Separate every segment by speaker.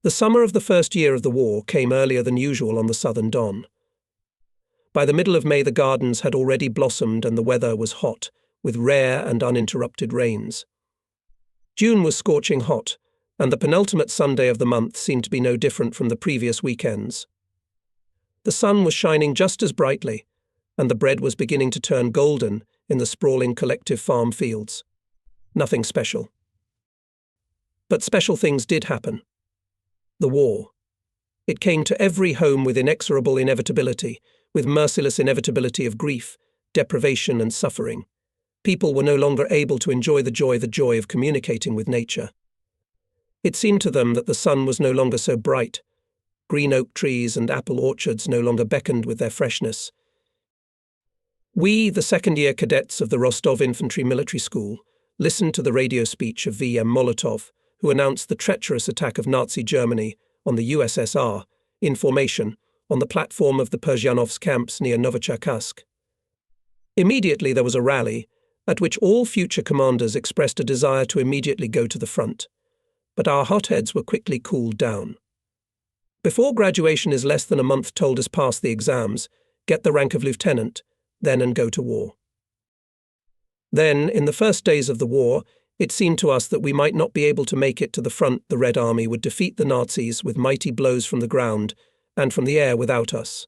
Speaker 1: The summer of the first year of the war came earlier than usual on the southern Don. By the middle of May the gardens had already blossomed and the weather was hot, with rare and uninterrupted rains. June was scorching hot, and the penultimate Sunday of the month seemed to be no different from the previous weekends. The sun was shining just as brightly, and the bread was beginning to turn golden in the sprawling collective farm fields. Nothing special. But special things did happen. The war. It came to every home with inexorable inevitability, with merciless inevitability of grief, deprivation and suffering. People were no longer able to enjoy the joy of communicating with nature. It seemed to them that the sun was no longer so bright. Green oak trees and apple orchards no longer beckoned with their freshness. We, the second-year cadets of the Rostov Infantry Military School, listened to the radio speech of V.M. Molotov, who announced the treacherous attack of Nazi Germany on the USSR, in formation, on the platform of the Perzhanovsk camps near Novocherkassk. Immediately there was a rally, at which all future commanders expressed a desire to immediately go to the front. But our hotheads were quickly cooled down. Before graduation is less than a month told us pass the exams, get the rank of lieutenant, then and go to war. Then, in the first days of the war, it seemed to us that we might not be able to make it to the front. The Red Army would defeat the Nazis with mighty blows from the ground and from the air without us.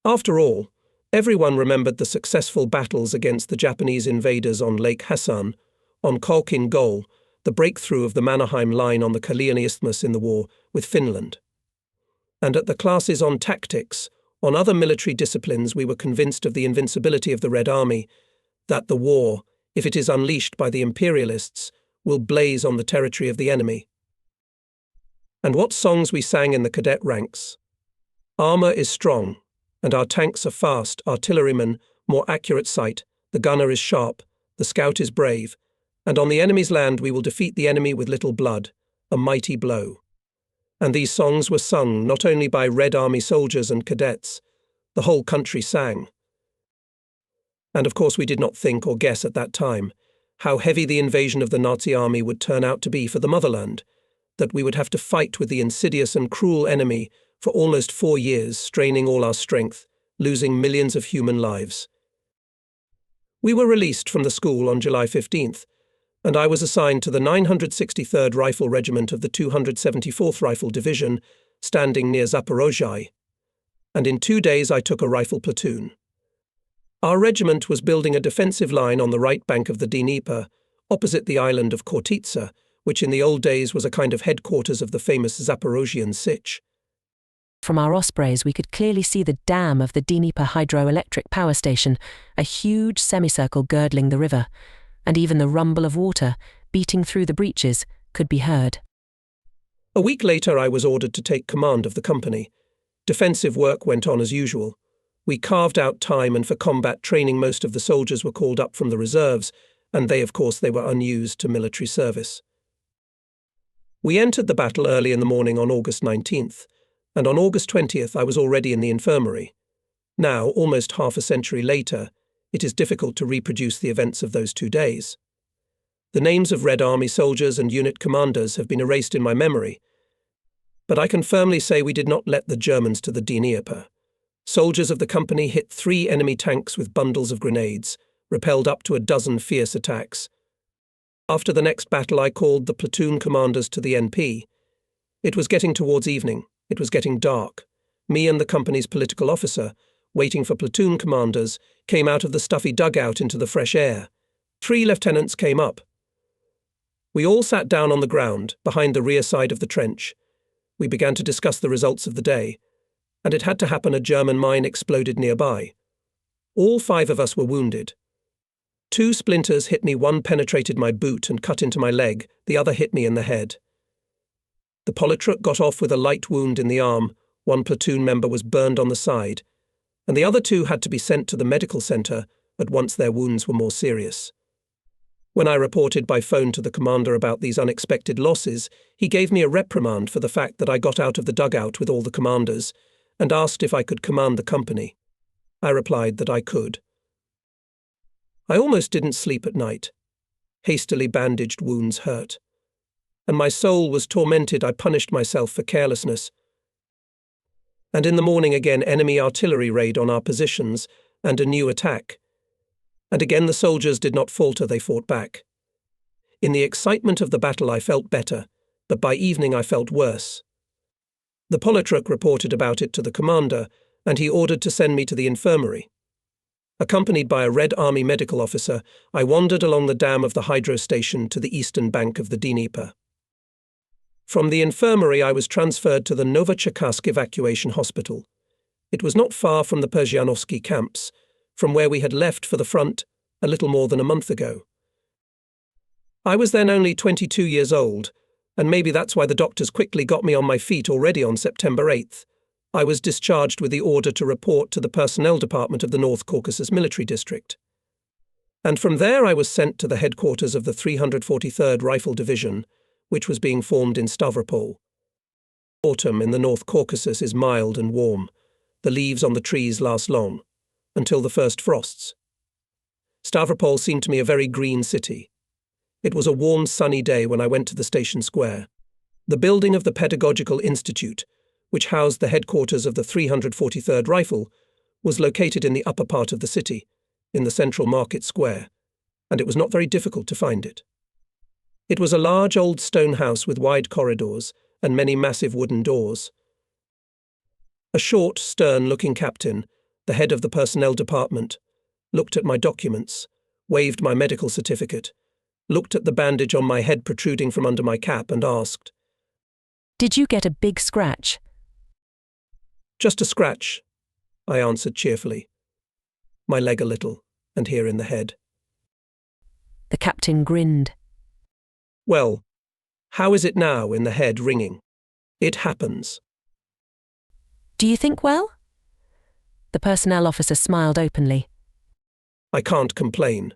Speaker 1: After all, everyone remembered the successful battles against the Japanese invaders on Lake Hassan, on Khalkhin Gol, the breakthrough of the Mannerheim Line on the Kalyani Isthmus in the war with Finland. And at the classes on tactics, on other military disciplines, we were convinced of the invincibility of the Red Army, that the war, if it is unleashed by the imperialists, will blaze on the territory of the enemy. And what songs we sang in the cadet ranks! Armour is strong, and our tanks are fast, artillerymen, more accurate sight, the gunner is sharp, the scout is brave, and on the enemy's land we will defeat the enemy with little blood, a mighty blow. And these songs were sung not only by Red Army soldiers and cadets, the whole country sang. And of course we did not think or guess at that time how heavy the invasion of the Nazi army would turn out to be for the motherland, that we would have to fight with the insidious and cruel enemy for almost 4 years, straining all our strength, losing millions of human lives. We were released from the school on July 15th, and I was assigned to the 963rd Rifle Regiment of the 274th Rifle Division, standing near Zaporozhye, and in 2 days I took a rifle platoon. Our regiment was building a defensive line on the right bank of the Dnieper, opposite the island of Khortytsa, which in the old days was a kind of headquarters of the famous Zaporozhian Sich.
Speaker 2: From our Ospreys we could clearly see the dam of the Dnieper hydroelectric power station, a huge semicircle girdling the river, and even the rumble of water, beating through the breaches, could be heard.
Speaker 1: A week later I was ordered to take command of the company. Defensive work went on as usual. We carved out time, and for combat training most of the soldiers were called up from the reserves, and they were unused to military service. We entered the battle early in the morning on August 19th, and on August 20th I was already in the infirmary. Now, almost half a century later, it is difficult to reproduce the events of those 2 days. The names of Red Army soldiers and unit commanders have been erased in my memory, but I can firmly say we did not let the Germans to the Dnieper. Soldiers of the company hit 3 enemy tanks with bundles of grenades, repelled up to a dozen fierce attacks. After the next battle I called the platoon commanders to the NP. It was getting towards evening, it was getting dark. Me and the company's political officer, waiting for platoon commanders, came out of the stuffy dugout into the fresh air. 3 lieutenants came up. We all sat down on the ground, behind the rear side of the trench. We began to discuss the results of the day, and it had to happen. A German mine exploded nearby. All 5 of us were wounded. 2 splinters hit me, one penetrated my boot and cut into my leg, the other hit me in the head. The Politruk got off with a light wound in the arm, 1 platoon member was burned on the side, and the other 2 had to be sent to the medical centre at once their wounds were more serious. When I reported by phone to the commander about these unexpected losses, he gave me a reprimand for the fact that I got out of the dugout with all the commanders, and asked if I could command the company. I replied that I could. I almost didn't sleep at night. Hastily bandaged wounds hurt. and my soul was tormented. I punished myself for carelessness. And in the morning again, enemy artillery raid on our positions, and a new attack. And again the soldiers did not falter, they fought back. In the excitement of the battle I felt better, but by evening I felt worse. The Politruk reported about it to the commander, and he ordered to send me to the infirmary. Accompanied by a Red Army medical officer, I wandered along the dam of the hydro station to the eastern bank of the Dnieper. From the infirmary I was transferred to the Novocherkassk evacuation hospital. It was not far from the Persianovsky camps, from where we had left for the front a little more than a month ago. I was then only 22 years old, and maybe that's why the doctors quickly got me on my feet already on September 8th. I was discharged with the order to report to the personnel department of the North Caucasus Military District. And from there I was sent to the headquarters of the 343rd Rifle Division, which was being formed in Stavropol. Autumn in the North Caucasus is mild and warm. The leaves on the trees last long, until the first frosts. Stavropol seemed to me a very green city. It was a warm, sunny day when I went to the station square. The building of the Pedagogical Institute, which housed the headquarters of the 343rd Rifle, was located in the upper part of the city, in the central market square, and it was not very difficult to find it. It was a large old stone house with wide corridors and many massive wooden doors. A short, stern-looking captain, the head of the personnel department, looked at my documents, waved my medical certificate, looked at the bandage on my head protruding from under my cap and asked,
Speaker 2: "Did you get a big scratch?"
Speaker 1: "Just a scratch," I answered cheerfully. "My leg a little, and here in the head."
Speaker 2: The captain grinned.
Speaker 1: "Well, how is it now in the head ringing? It happens."
Speaker 2: "Do you think well?" The personnel officer smiled openly.
Speaker 1: "I can't complain."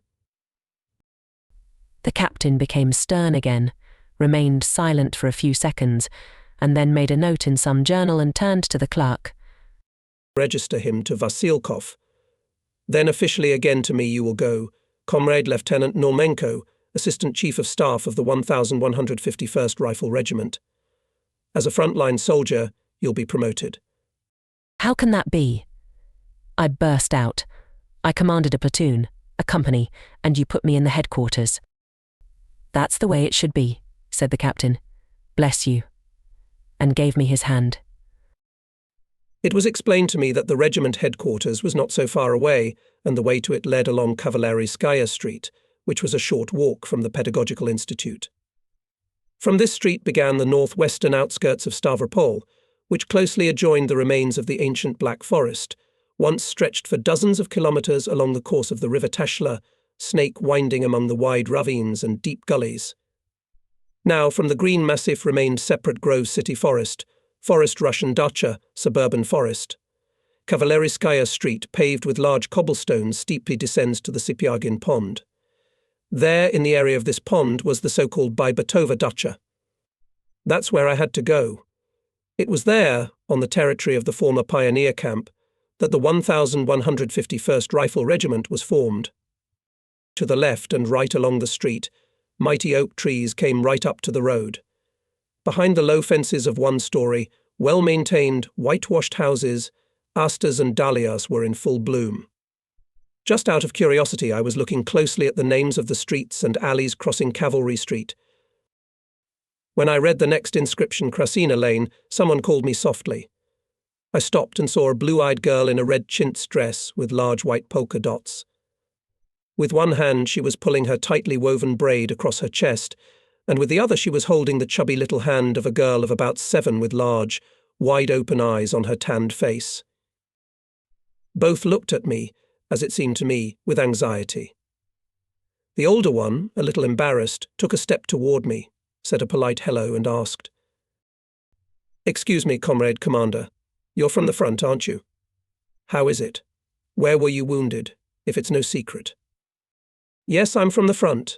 Speaker 2: The captain became stern again, remained silent for a few seconds, and then made a note in some journal and turned to the clerk.
Speaker 1: "Register him to Vasilkov. Then officially again to me you will go, Comrade Lieutenant Normenko, Assistant Chief of Staff of the 1151st Rifle Regiment. As a frontline soldier, you'll be promoted."
Speaker 2: "How can that be?" I burst out. "I commanded a platoon, a company, and you put me in the headquarters." "That's the way it should be," said the captain. "Bless you," and gave me his hand.
Speaker 1: It was explained to me that the regiment headquarters was not so far away, and the way to it led along Kavaleriskaya Street, which was a short walk from the Pedagogical Institute. From this street began the northwestern outskirts of Stavropol, which closely adjoined the remains of the ancient Black Forest, once stretched for dozens of kilometers along the course of the River Teshla, snake winding among the wide ravines and deep gullies. Now, from the green massif remained separate Grove City Forest, Forest Russian Dacha, suburban forest. Kavaleriskaya Street, paved with large cobblestones, steeply descends to the Sipyagin Pond. There, in the area of this pond, was the so-called Baibatova Dacha. That's where I had to go. It was there, on the territory of the former pioneer camp, that the 1151st Rifle Regiment was formed. To the left and right along the street, mighty oak trees came right up to the road. Behind the low fences of one-story, well-maintained, whitewashed houses, asters and dahlias were in full bloom. Just out of curiosity, I was looking closely at the names of the streets and alleys crossing Cavalry Street. When I read the next inscription, Krasina Lane, someone called me softly. I stopped and saw a blue-eyed girl in a red chintz dress with large white polka dots. With one hand she was pulling her tightly woven braid across her chest, and with the other she was holding the chubby little hand of a girl of about 7 with large, wide-open eyes on her tanned face. Both looked at me, as it seemed to me, with anxiety. The older one, a little embarrassed, took a step toward me, said a polite hello and asked, "Excuse me, Comrade Commander, you're from the front, aren't you? How is it? Where were you wounded, if it's no secret?" "Yes, I'm from the front."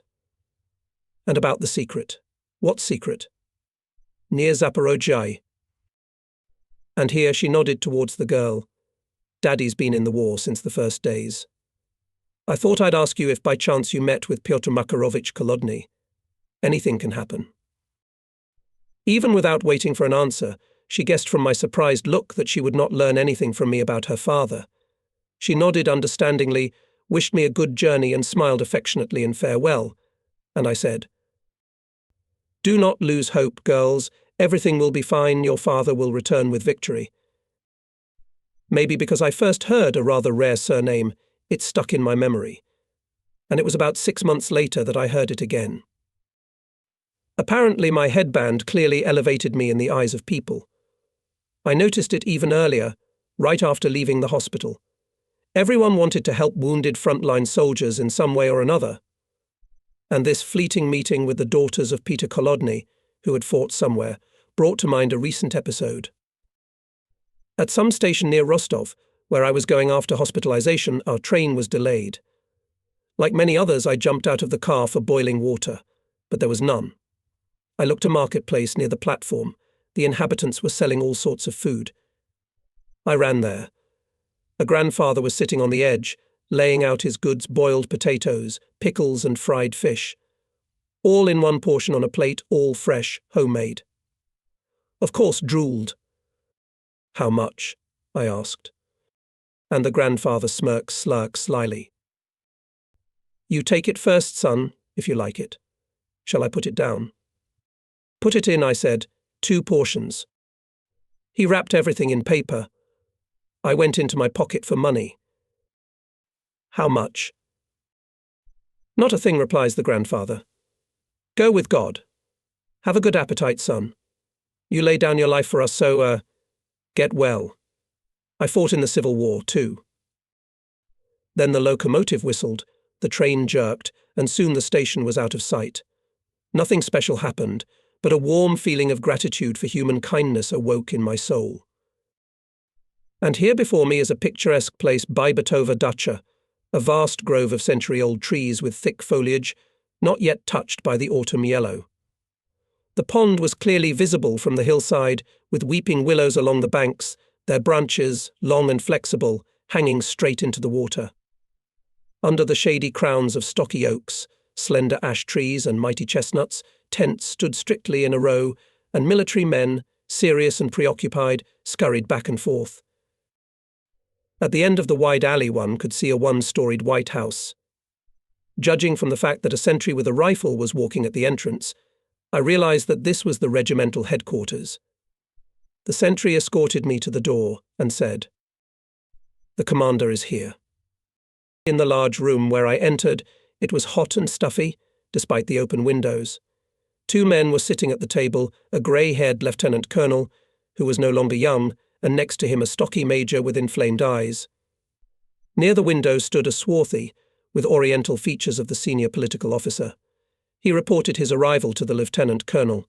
Speaker 1: "And about the secret? What secret?" "Near Zaporozhye." And here she nodded towards the girl. "Daddy's been in the war since the first days. I thought I'd ask you if by chance you met with Pyotr Makarovich Kolodny. Anything can happen." Even without waiting for an answer, she guessed from my surprised look that she would not learn anything from me about her father. She nodded understandingly, wished me a good journey and smiled affectionately in farewell, and I said, "Do not lose hope, girls. Everything will be fine. Your father will return with victory." Maybe because I first heard a rather rare surname, it stuck in my memory, and it was about 6 months later that I heard it again. Apparently my headband clearly elevated me in the eyes of people. I noticed it even earlier, right after leaving the hospital. Everyone wanted to help wounded frontline soldiers in some way or another. And this fleeting meeting with the daughters of Peter Kolodny, who had fought somewhere, brought to mind a recent episode. At some station near Rostov, where I was going after hospitalization, our train was delayed. Like many others, I jumped out of the car for boiling water, but there was none. I looked a marketplace near the platform. The inhabitants were selling all sorts of food. I ran there. A grandfather was sitting on the edge, laying out his goods: boiled potatoes, pickles and fried fish. All in one portion on a plate, all fresh, homemade. Of course, drooled. "How much?" I asked. And the grandfather smirked slyly. "You take it first, son, if you like it. Shall I put it down?" "Put it in," I said. 2 portions. He wrapped everything in paper. I went into my pocket for money. "How much?" "Not a thing," replies the grandfather. "Go with God. Have a good appetite, son. You lay down your life for us, so, get well. I fought in the Civil War, too." Then the locomotive whistled, the train jerked, and soon the station was out of sight. Nothing special happened, but a warm feeling of gratitude for human kindness awoke in my soul. And here before me is a picturesque place, Baibetova Dacha, a vast grove of century-old trees with thick foliage, not yet touched by the autumn yellow. The pond was clearly visible from the hillside, with weeping willows along the banks, their branches, long and flexible, hanging straight into the water. Under the shady crowns of stocky oaks, slender ash trees and mighty chestnuts, tents stood strictly in a row, and military men, serious and preoccupied, scurried back and forth. At the end of the wide alley one could see a 1-storied white house. Judging from the fact that a sentry with a rifle was walking at the entrance, I realized that this was the regimental headquarters. The sentry escorted me to the door and said, "The commander is here." In the large room where I entered, it was hot and stuffy, despite the open windows. 2 men were sitting at the table, a grey-haired lieutenant colonel, who was no longer young, and next to him a stocky major with inflamed eyes. Near the window stood a swarthy, with oriental features of the senior political officer. He reported his arrival to the lieutenant colonel.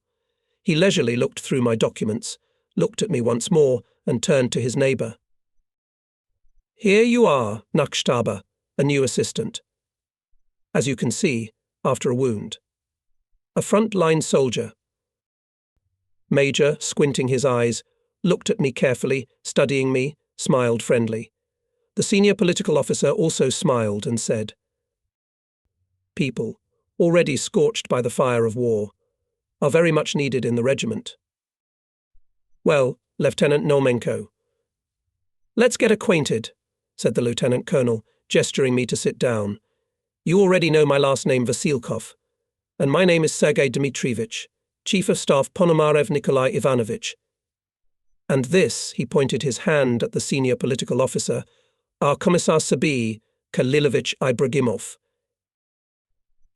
Speaker 1: He leisurely looked through my documents, looked at me once more, and turned to his neighbour. "Here you are, Nachstaba, a new assistant. As you can see, after a wound. A front-line soldier." Major, squinting his eyes, looked at me carefully, studying me, smiled friendly. The senior political officer also smiled and said, "People, already scorched by the fire of war, are very much needed in the regiment." "Well, Lieutenant Nomenko." "Let's get acquainted," said the lieutenant colonel, gesturing me to sit down. "You already know my last name, Vasilkov, and my name is Sergei Dmitrievich, Chief of Staff Ponomarev Nikolai Ivanovich. And this," he pointed his hand at the senior political officer, "our Commissar Sabi, Kalilovich Ibragimov."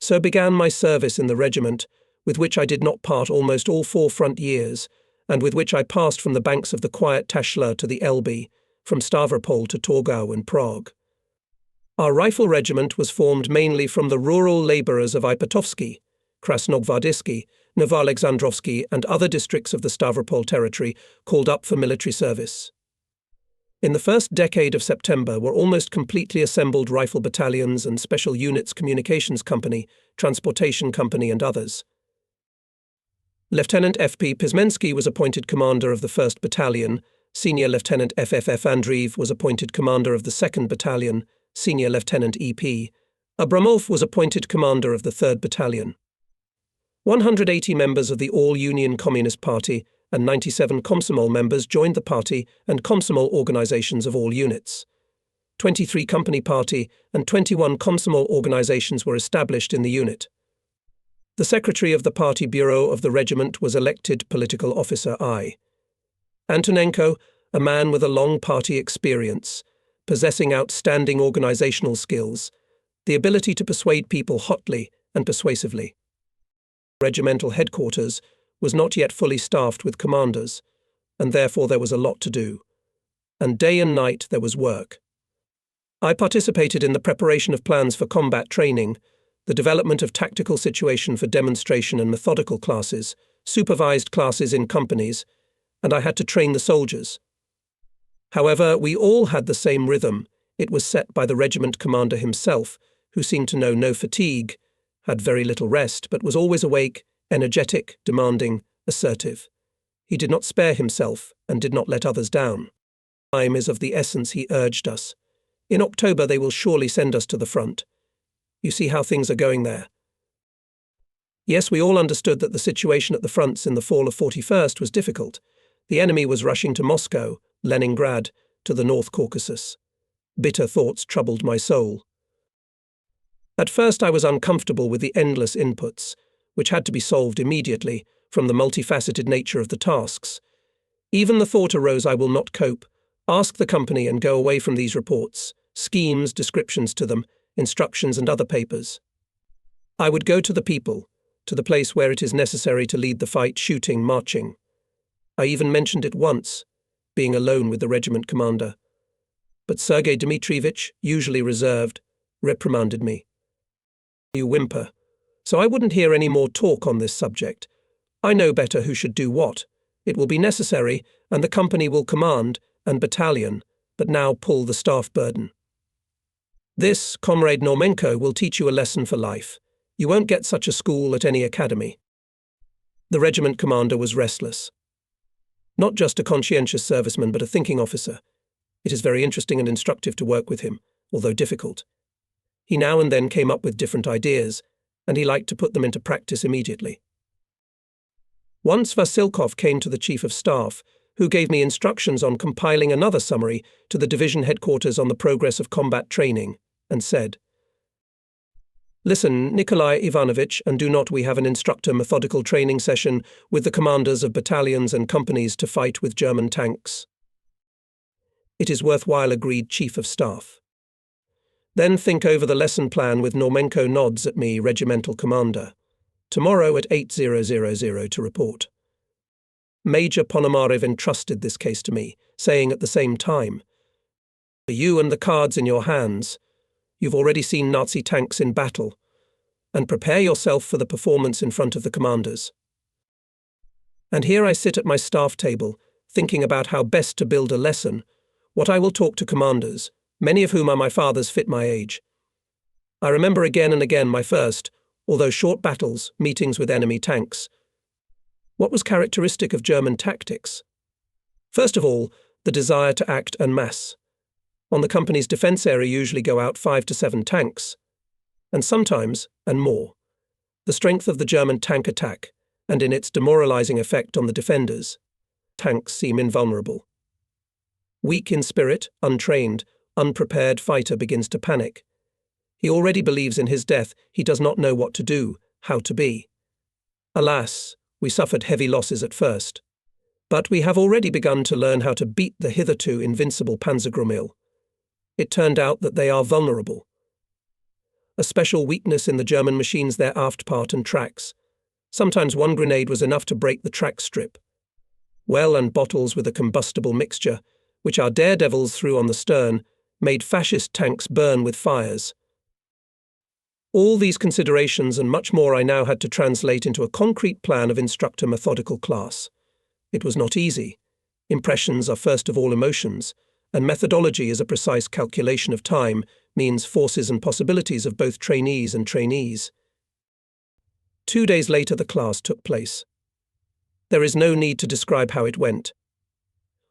Speaker 1: So began my service in the regiment, with which I did not part almost all 4 front years, and with which I passed from the banks of the quiet Tashla to the Elbe, from Stavropol to Torgau and Prague. Our rifle regiment was formed mainly from the rural labourers of Ipatovsky, Krasnogvardisky, Novoalexandrovsky and other districts of the Stavropol territory called up for military service. In the first decade of September were almost completely assembled rifle battalions and special units, communications company, transportation company and others. Lieutenant F.P. Pismensky was appointed commander of the 1st Battalion, Senior Lieutenant F.F.F. Andreev was appointed commander of the 2nd Battalion, Senior Lieutenant E.P. Abramov was appointed commander of the 3rd Battalion. 180 members of the All-Union Communist Party and 97 Komsomol members joined the party and Komsomol organizations of all units. 23 company party and 21 Komsomol organizations were established in the unit. The secretary of the party bureau of the regiment was elected political officer I. Antonenko, a man with a long party experience, possessing outstanding organizational skills, the ability to persuade people hotly and persuasively. Regimental headquarters was not yet fully staffed with commanders, and therefore there was a lot to do. And day and night there was work. I participated in the preparation of plans for combat training, the development of tactical situation for demonstration and methodical classes, supervised classes in companies, and I had to train the soldiers. However, we all had the same rhythm. It was set by the regiment commander himself, who seemed to know no fatigue, had very little rest, but was always awake, energetic, demanding, assertive. He did not spare himself and did not let others down. Time is of the essence, he urged us. In October they will surely send us to the front. You see how things are going there. Yes, we all understood that the situation at the fronts in the fall of 41st was difficult. The enemy was rushing to Moscow, Leningrad, to the North Caucasus. Bitter thoughts troubled my soul. At first I was uncomfortable with the endless inputs, which had to be solved immediately from the multifaceted nature of the tasks. Even the thought arose, I will not cope, ask the company and go away from these reports, schemes, descriptions to them, instructions and other papers. I would go to the people, to the place where it is necessary to lead the fight, shooting, marching. I even mentioned it once, being alone with the regiment commander. But Sergei Dmitrievich, usually reserved, reprimanded me. You whimper. So I wouldn't hear any more talk on this subject. I know better who should do what. It will be necessary, and the company will command, and battalion, but now pull the staff burden. This, Comrade Normenko, will teach you a lesson for life. You won't get such a school at any academy. The regiment commander was restless. Not just a conscientious serviceman, but a thinking officer. It is very interesting and instructive to work with him, although difficult. He now and then came up with different ideas, and he liked to put them into practice immediately. Once Vasilkov came to the Chief of Staff, who gave me instructions on compiling another summary to the division headquarters on the progress of combat training, and said, "Listen, Nikolai Ivanovich, and do not we have an instructor methodical training session with the commanders of battalions and companies to fight with German tanks?" "It is worthwhile," agreed Chief of Staff. "Then think over the lesson plan with Normenko nods at me, regimental commander. Tomorrow at 8000 to report." Major Ponomarev entrusted this case to me, saying at the same time, "For you and the cards in your hands, you've already seen Nazi tanks in battle, and prepare yourself for the performance in front of the commanders." And here I sit at my staff table, thinking about how best to build a lesson, what I will talk to commanders, many of whom are my fathers fit my age. I remember again and again my first, although short battles, meetings with enemy tanks. What was characteristic of German tactics? First of all, the desire to act en masse. On the company's defence area usually go out 5 to 7 tanks, and sometimes, and more. The strength of the German tank attack, and in its demoralising effect on the defenders, tanks seem invulnerable. Weak in spirit, untrained, unprepared fighter begins to panic. He already believes in his death, he does not know what to do, how to be. Alas, we suffered heavy losses at first. But we have already begun to learn how to beat the hitherto invincible Panzergrummel. It turned out that they are vulnerable. A special weakness in the German machines, their aft part and tracks. Sometimes one grenade was enough to break the track strip. Well, and bottles with a combustible mixture, which our daredevils threw on the stern, made fascist tanks burn with fires. All these considerations and much more I now had to translate into a concrete plan of instructor methodical class. It was not easy. Impressions are first of all emotions, and methodology is a precise calculation of time, means forces and possibilities of both trainees and trainees. 2 days later the class took place. There is no need to describe how it went.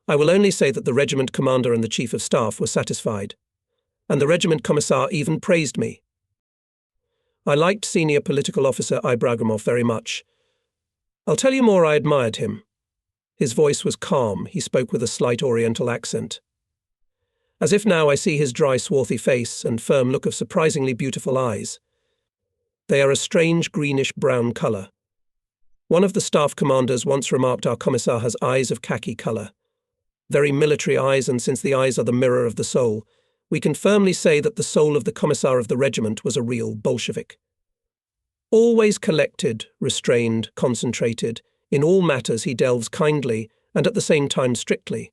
Speaker 1: I will only say that the regiment commander and the Chief of Staff were satisfied, and the regiment commissar even praised me. I liked senior political officer Ibragimov very much. I'll tell you more, I admired him. His voice was calm, he spoke with a slight Oriental accent. As if now I see his dry, swarthy face and firm look of surprisingly beautiful eyes. They are a strange greenish-brown colour. One of the staff commanders once remarked our commissar has eyes of khaki colour. Very military eyes, and since the eyes are the mirror of the soul, we can firmly say that the soul of the commissar of the regiment was a real Bolshevik. Always collected, restrained, concentrated, in all matters he delves kindly and at the same time strictly.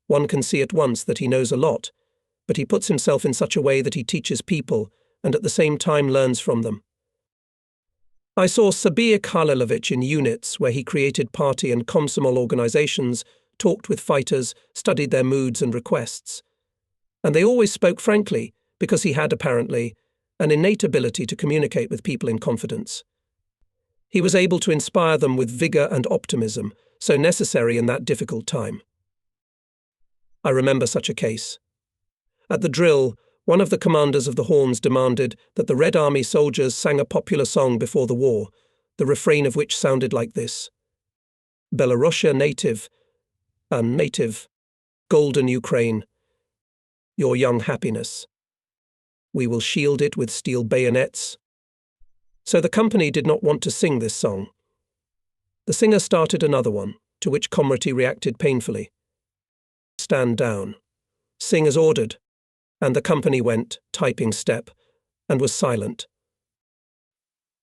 Speaker 1: One can see at once that he knows a lot, but he puts himself in such a way that he teaches people and at the same time learns from them. I saw Sabir Khalilovich in units where he created party and komsomol organizations, talked with fighters, studied their moods and requests. And they always spoke frankly, because he had, apparently, an innate ability to communicate with people in confidence. He was able to inspire them with vigor and optimism, so necessary in that difficult time. I remember such a case. At the drill, one of the commanders of the Horns demanded that the Red Army soldiers sang a popular song before the war, the refrain of which sounded like this: Belarusia native, golden Ukraine, your young happiness. We will shield it with steel bayonets. So the company did not want to sing this song. The singer started another one, to which Comrade reacted painfully. Stand down. Sing as ordered. And the company went, typing step, and was silent.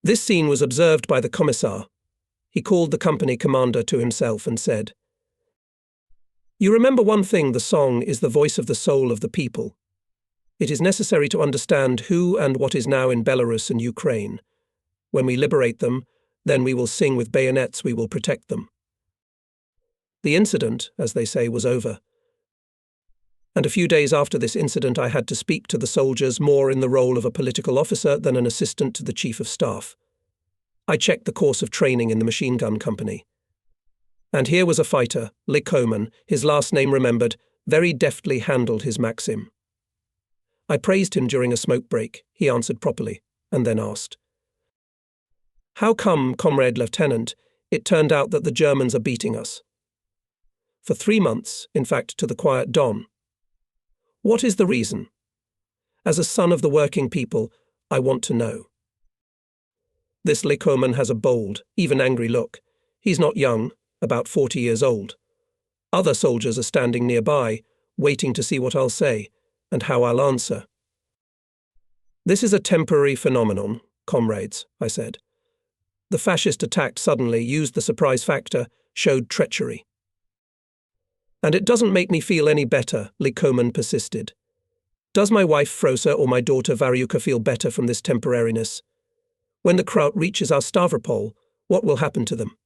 Speaker 1: This scene was observed by the commissar. He called the company commander to himself and said, "You remember one thing, the song is the voice of the soul of the people. It is necessary to understand who and what is now in Belarus and Ukraine. When we liberate them, then we will sing with bayonets, we will protect them." The incident, as they say, was over. And a few days after this incident I had to speak to the soldiers more in the role of a political officer than an assistant to the chief of staff. I checked the course of training in the machine gun company. And here was a fighter, Lykomen, his last name remembered, very deftly handled his Maxim. I praised him during a smoke break. He answered properly, and then asked, "How come, Comrade Lieutenant, it turned out that the Germans are beating us?" For 3 months, in fact, to the quiet dawn. What is the reason? As a son of the working people, I want to know. This Lykomen has a bold, even angry look. He's not young, about 40 years old. Other soldiers are standing nearby, waiting to see what I'll say, and how I'll answer. "This is a temporary phenomenon, comrades," I said. "The fascist attacked suddenly, used the surprise factor, showed treachery." "And it doesn't make me feel any better," Lykomen persisted. "Does my wife Frosa or my daughter Varyuka feel better from this temporariness? When the Kraut reaches our Stavropol, what will happen to them?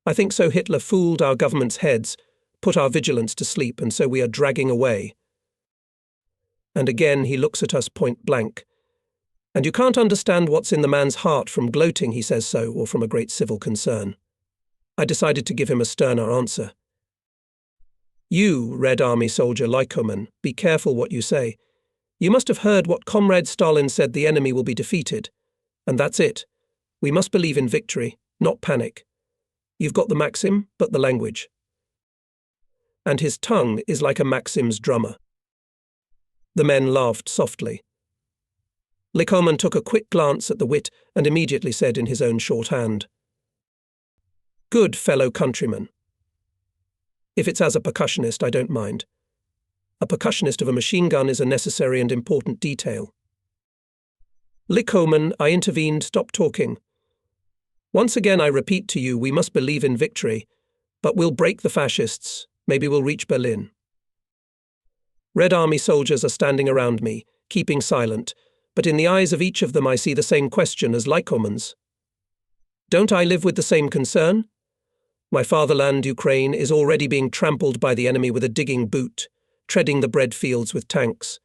Speaker 1: I think so Hitler fooled our government's heads, put our vigilance to sleep, and so we are dragging away." And again he looks at us point blank. And you can't understand what's in the man's heart from gloating he says so, or from a great civil concern. I decided to give him a sterner answer. "You, Red Army soldier Lykomen, be careful what you say. You must have heard what Comrade Stalin said: the enemy will be defeated. And that's it. We must believe in victory, not panic. You've got the Maxim, but the language." And his tongue is like a Maxim's drummer. The men laughed softly. Lykomen took a quick glance at the wit and immediately said in his own shorthand, "Good fellow countrymen. If it's as a percussionist, I don't mind. A percussionist of a machine gun is a necessary and important detail." "Lykomen," I intervened, "stop talking. Once again I repeat to you, we must believe in victory, but we'll break the fascists, maybe we'll reach Berlin." Red Army soldiers are standing around me, keeping silent, but in the eyes of each of them I see the same question as Lykomen's. Don't I live with the same concern? My fatherland, Ukraine, is already being trampled by the enemy with a digging boot, treading the bread fields with tanks.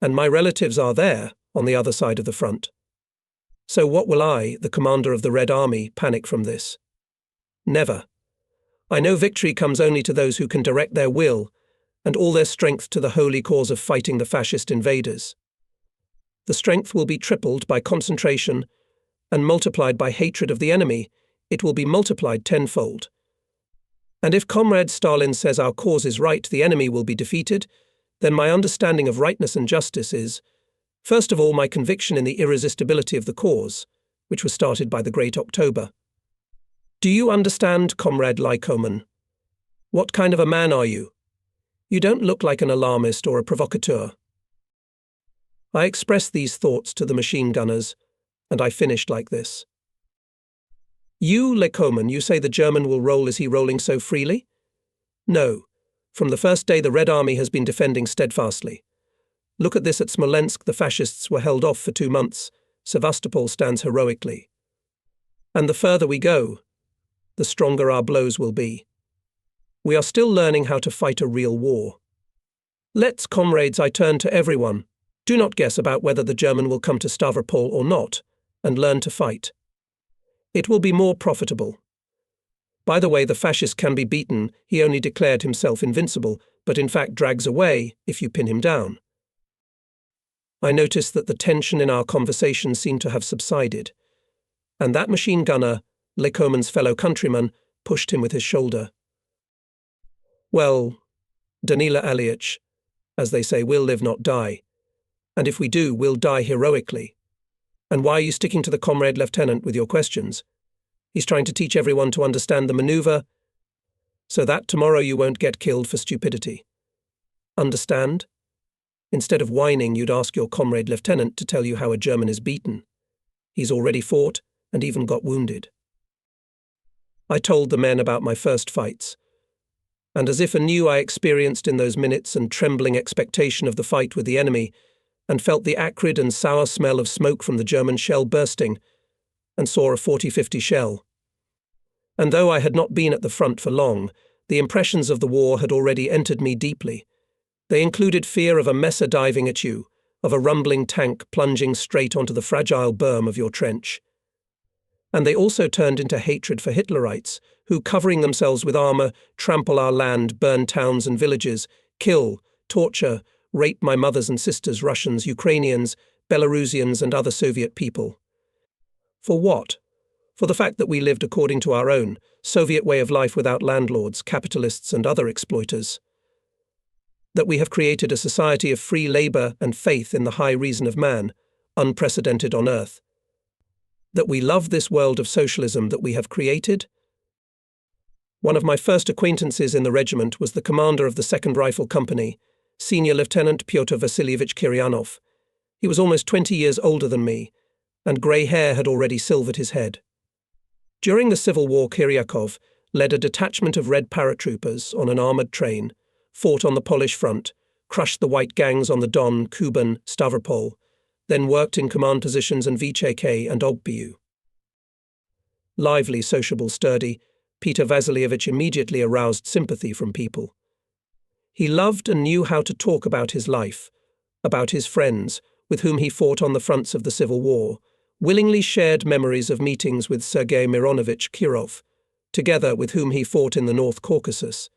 Speaker 1: And my relatives are there, on the other side of the front. So what will I, the commander of the Red Army, panic from this? Never. I know victory comes only to those who can direct their will and all their strength to the holy cause of fighting the fascist invaders. the strength will be tripled by concentration, and multiplied by hatred of the enemy, it will be multiplied tenfold. And if Comrade Stalin says our cause is right, the enemy will be defeated, then my understanding of rightness and justice is, first of all, my conviction in the irresistibility of the cause, which was started by the Great October. Do you understand, Comrade Lykomen? What kind of a man are you? You don't look like an alarmist or a provocateur. I expressed these thoughts to the machine gunners, and I finished like this. You, Lykomen, you say the German will roll. Is he rolling so freely? No. From the first day the Red Army has been defending steadfastly. Look at this at Smolensk, the fascists were held off for 2 months. Sevastopol stands heroically. And the further we go, the stronger our blows will be. We are still learning how to fight a real war. Let's, comrades, I turn to everyone. Do not guess about whether the German will come to Stavropol or not, and learn to fight. It will be more profitable. By the way, the fascist can be beaten. He only declared himself invincible, but in fact drags away if you pin him down. I noticed that the tension in our conversation seemed to have subsided, and that machine gunner, Lykomen's fellow countryman, pushed him with his shoulder. Well, Danila Alyich, as they say, we'll live not die. And if we do, we'll die heroically. And why are you sticking to the comrade lieutenant with your questions? He's trying to teach everyone to understand the maneuver, so that tomorrow you won't get killed for stupidity. Understand? Instead of whining, you'd ask your comrade lieutenant to tell you how a German is beaten. He's already fought and even got wounded. I told the men about my first fights, and as if anew I experienced in those minutes and trembling expectation of the fight with the enemy, and felt the acrid and sour smell of smoke from the German shell bursting, and saw a 40-50 shell. And though I had not been at the front for long, the impressions of the war had already entered me deeply. They included fear of a Messer diving at you, of a rumbling tank plunging straight onto the fragile berm of your trench. And they also turned into hatred for Hitlerites, who, covering themselves with armor, trample our land, burn towns and villages, kill, torture, rape my mothers and sisters, Russians, Ukrainians, Belarusians and other Soviet people. For what? For the fact that we lived according to our own Soviet way of life without landlords, capitalists and other exploiters. That we have created a society of free labor and faith in the high reason of man, unprecedented on earth. That we love this world of socialism that we have created. One of my first acquaintances in the regiment was the commander of the 2nd Rifle Company, Senior Lieutenant Pyotr Vasilievich Kiryanov. He was almost 20 years older than me, and grey hair had already silvered his head. During the Civil War, Kiryakov led a detachment of Red paratroopers on an armoured train, fought on the Polish front, crushed the white gangs on the Don, Kuban, Stavropol, then worked in command positions in VCK and Ogbiu. Lively, sociable, sturdy, Peter Vasilievich immediately aroused sympathy from people. He loved and knew how to talk about his life, about his friends, with whom he fought on the fronts of the Civil War, willingly shared memories of meetings with Sergei Mironovich Kirov, together with whom he fought in the North Caucasus.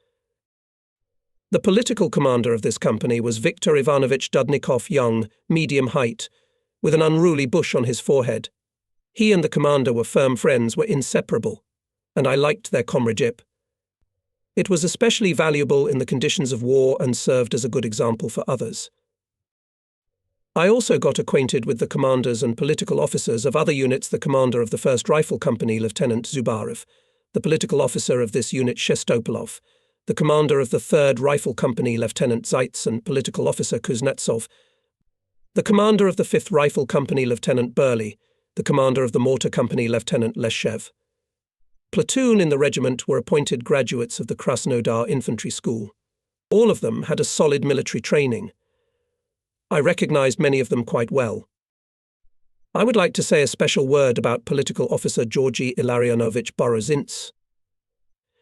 Speaker 1: The political commander of this company was Viktor Ivanovich Dudnikov, young, medium height, with an unruly bush on his forehead. He and the commander were firm friends, were inseparable, and I liked their comradeship. It was especially valuable in the conditions of war and served as a good example for others. I also got acquainted with the commanders and political officers of other units, the commander of the 1st Rifle Company, Lieutenant Zubarev, the political officer of this unit, Shestopolov, the commander of the 3rd Rifle Company, Lieutenant Zaitz, and political officer Kuznetsov, the commander of the 5th Rifle Company, Lieutenant Burley, the commander of the Mortar Company, Lieutenant Leshev. Platoon in the regiment were appointed graduates of the Krasnodar Infantry School. All of them had a solid military training. I recognized many of them quite well. I would like to say a special word about political officer Georgy Ilarionovich Borozintz.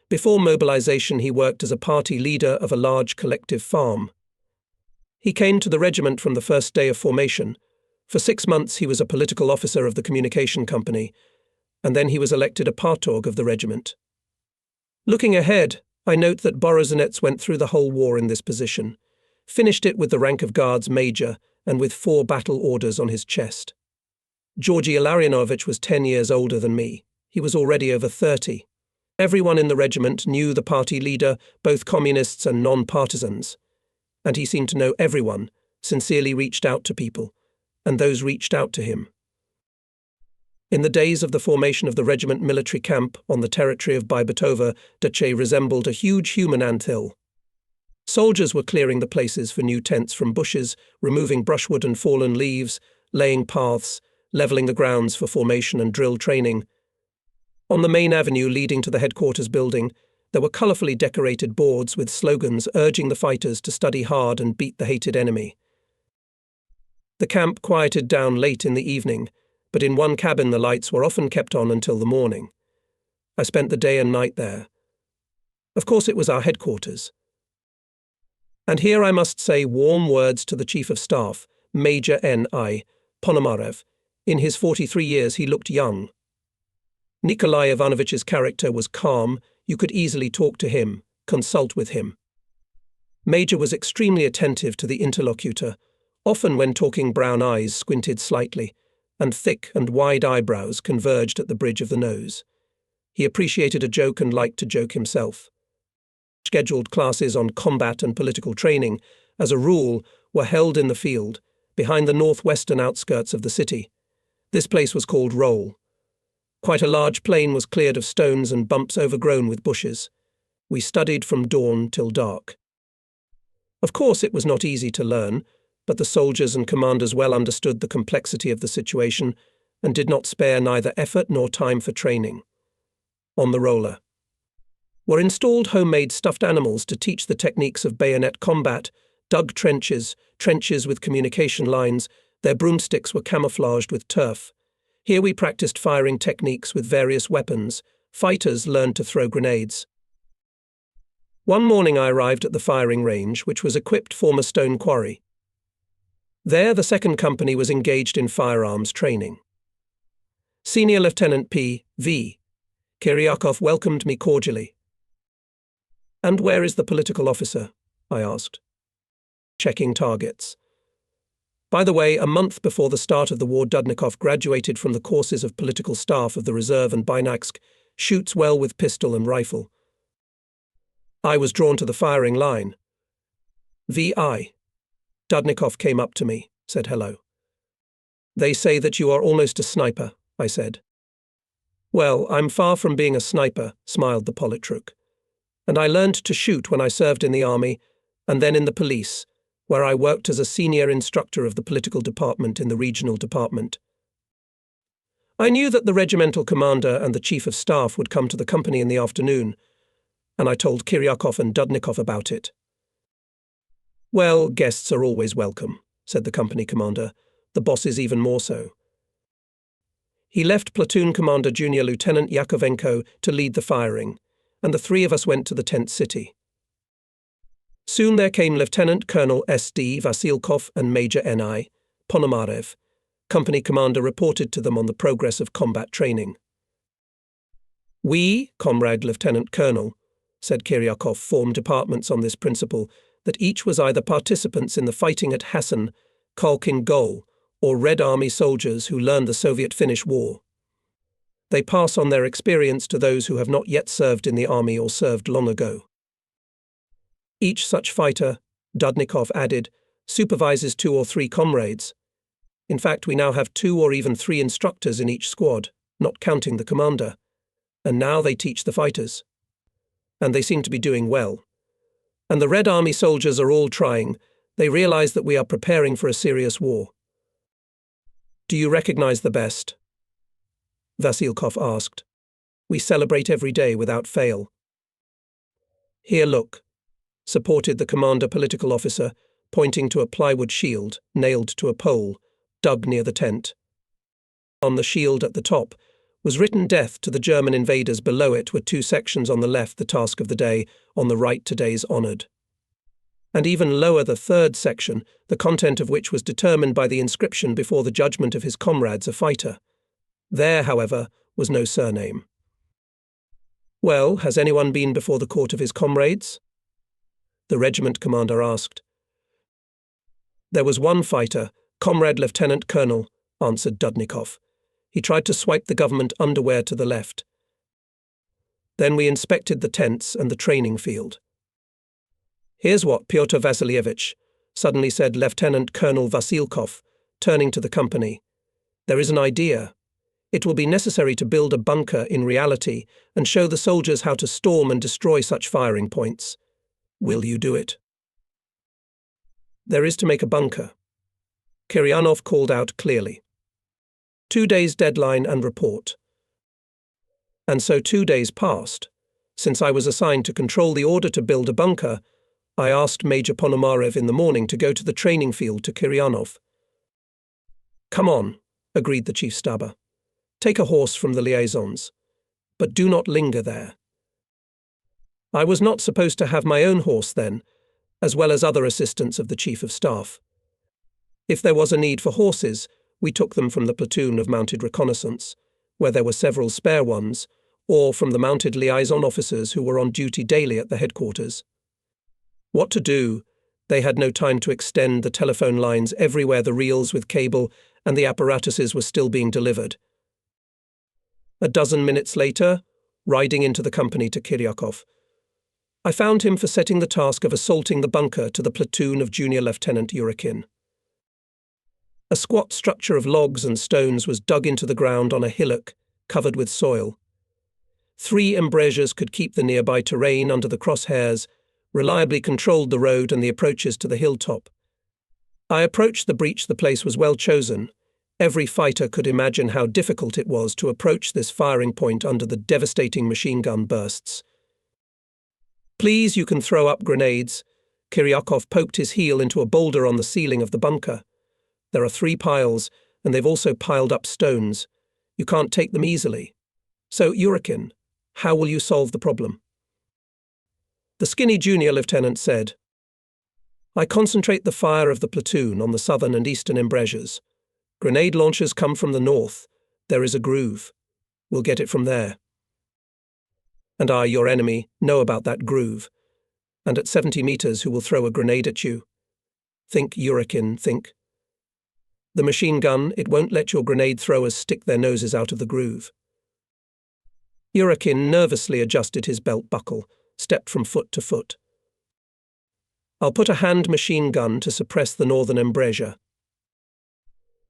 Speaker 1: Before mobilization, he worked as a party leader of a large collective farm. He came to the regiment from the first day of formation. For 6 months he was a political officer of the communication company, and then he was elected a partorg of the regiment. Looking ahead, I note that Borozinets went through the whole war in this position, finished it with the rank of Guards Major, and with 4 battle orders on his chest. Georgy Illarionovich was 10 years older than me. He was already over 30. Everyone in the regiment knew the party leader, both communists and non-partisans. And he seemed to know everyone, sincerely reached out to people, and those reached out to him. In the days of the formation of the regiment military camp on the territory of Baibatovo, Dache resembled a huge human anthill. Soldiers were clearing the places for new tents from bushes, removing brushwood and fallen leaves, laying paths, levelling the grounds for formation and drill training. On the main avenue leading to the headquarters building, there were colourfully decorated boards with slogans urging the fighters to study hard and beat the hated enemy. The camp quieted down late in the evening, but in one cabin the lights were often kept on until the morning. I spent the day and night there. Of course it was our headquarters. And here I must say warm words to the Chief of Staff, Major N.I. Ponomarev. In his 43 years he looked young. Nikolai Ivanovich's character was calm. You could easily talk to him, consult with him. Major was extremely attentive to the interlocutor. Often when talking brown eyes squinted slightly, and thick and wide eyebrows converged at the bridge of the nose. He appreciated a joke and liked to joke himself. Scheduled classes on combat and political training, as a rule, were held in the field, behind the northwestern outskirts of the city. This place was called Roll. Quite a large plain was cleared of stones and bumps overgrown with bushes. We studied from dawn till dark. Of course it was not easy to learn, but the soldiers and commanders well understood the complexity of the situation and did not spare neither effort nor time for training. On the roller were installed homemade stuffed animals to teach the techniques of bayonet combat, dug trenches with communication lines. Their broomsticks were camouflaged with turf. Here we practiced firing techniques with various weapons. Fighters learned to throw grenades. One morning I arrived at the firing range, which was equipped for a stone quarry. There the second company was engaged in firearms training. Senior Lieutenant P.V. Kiryakov welcomed me cordially. "And where is the political officer?" I asked. "Checking targets. By the way, a month before the start of the war, Dudnikov graduated from the courses of political staff of the reserve and Bainaksk, shoots well with pistol and rifle. I was drawn to the firing line. V.I. Dudnikov came up to me, said hello. "They say that you are almost a sniper," I said. "Well, I'm far from being a sniper," smiled the Politruk. "And I learned to shoot when I served in the army, and then in the police, where I worked as a senior instructor of the political department in the regional department." I knew that the regimental commander and the chief of staff would come to the company in the afternoon, and I told Kiryakov and Dudnikov about it. "Well, guests are always welcome," said the company commander, "the bosses even more so." He left platoon commander Junior Lieutenant Yakovenko to lead the firing, and the 3 of us went to the tent city. Soon there came Lieutenant Colonel S.D. Vasilkov and Major N.I. Ponomarev. Company commander reported to them on the progress of combat training. "We, Comrade Lieutenant Colonel," said Kiryakov, formed departments on this principle, that each was either participants in the fighting at Hassan, Khalkhin Gol, or Red Army soldiers who learned the Soviet-Finnish War. They pass on their experience to those who have not yet served in the army or served long ago. Each such fighter, Dudnikov added, supervises 2 or 3 comrades. In fact, we now have 2 or even 3 instructors in each squad, not counting the commander. And now they teach the fighters. And they seem to be doing well. And the Red Army soldiers are all trying. They realize that we are preparing for a serious war. "Do you recognize the best?" Vasilkov asked. "We celebrate every day without fail." "Here, look," supported the commander political officer, pointing to a plywood shield nailed to a pole, dug near the tent. On the shield at the top was written death to the German invaders. Below it were 2 sections: on the left the task of the day, on the right today's honoured. And even lower the 3rd section, the content of which was determined by the inscription before the judgment of his comrades a fighter. There, however, was no surname. "Well, has anyone been before the court of his comrades?" the regiment commander asked. There was one fighter, Comrade Lieutenant Colonel, answered Dudnikov. He tried to swipe the government underwear to the left. Then we inspected the tents and the training field. Here's what, Pyotr Vasilievich, suddenly said Lieutenant Colonel Vasilkov, turning to the company. There is an idea. It will be necessary to build a bunker in reality and show the soldiers how to storm and destroy such firing points. Will you do it? There is to make a bunker. Kiryanov called out clearly. 2 days deadline and report. And so 2 days passed. Since I was assigned to control the order to build a bunker, I asked Major Ponomarev in the morning to go to the training field to Kiryanov. Come on, agreed the chief stabber. Take a horse from the liaisons, but do not linger there. I was not supposed to have my own horse then, as well as other assistants of the chief of staff. If there was a need for horses, we took them from the platoon of mounted reconnaissance, where there were several spare ones, or from the mounted liaison officers who were on duty daily at the headquarters. What to do? They had no time to extend the telephone lines everywhere the reels with cable and the apparatuses were still being delivered. A dozen minutes later, riding into the company to Kiryakov, I found him for setting the task of assaulting the bunker to the platoon of Junior Lieutenant Yurikin. A squat structure of logs and stones was dug into the ground on a hillock covered with soil. 3 embrasures could keep the nearby terrain under the crosshairs, reliably controlled the road and the approaches to the hilltop. I approached the breach. The place was well chosen. Every fighter could imagine how difficult it was to approach this firing point under the devastating machine gun bursts. Please, you can throw up grenades. Kiryakov poked his heel into a boulder on the ceiling of the bunker. There are 3 piles, and they've also piled up stones. You can't take them easily. So, Yurikin, how will you solve the problem? The skinny junior lieutenant said, I concentrate the fire of the platoon on the southern and eastern embrasures. Grenade launchers come from the north. There is a groove. We'll get it from there. And I, your enemy, know about that groove. And at 70 meters, who will throw a grenade at you? Think, Yurikin, think. The machine gun, it won't let your grenade throwers stick their noses out of the groove. Yurikin nervously adjusted his belt buckle, stepped from foot to foot. I'll put a hand machine gun to suppress the northern embrasure.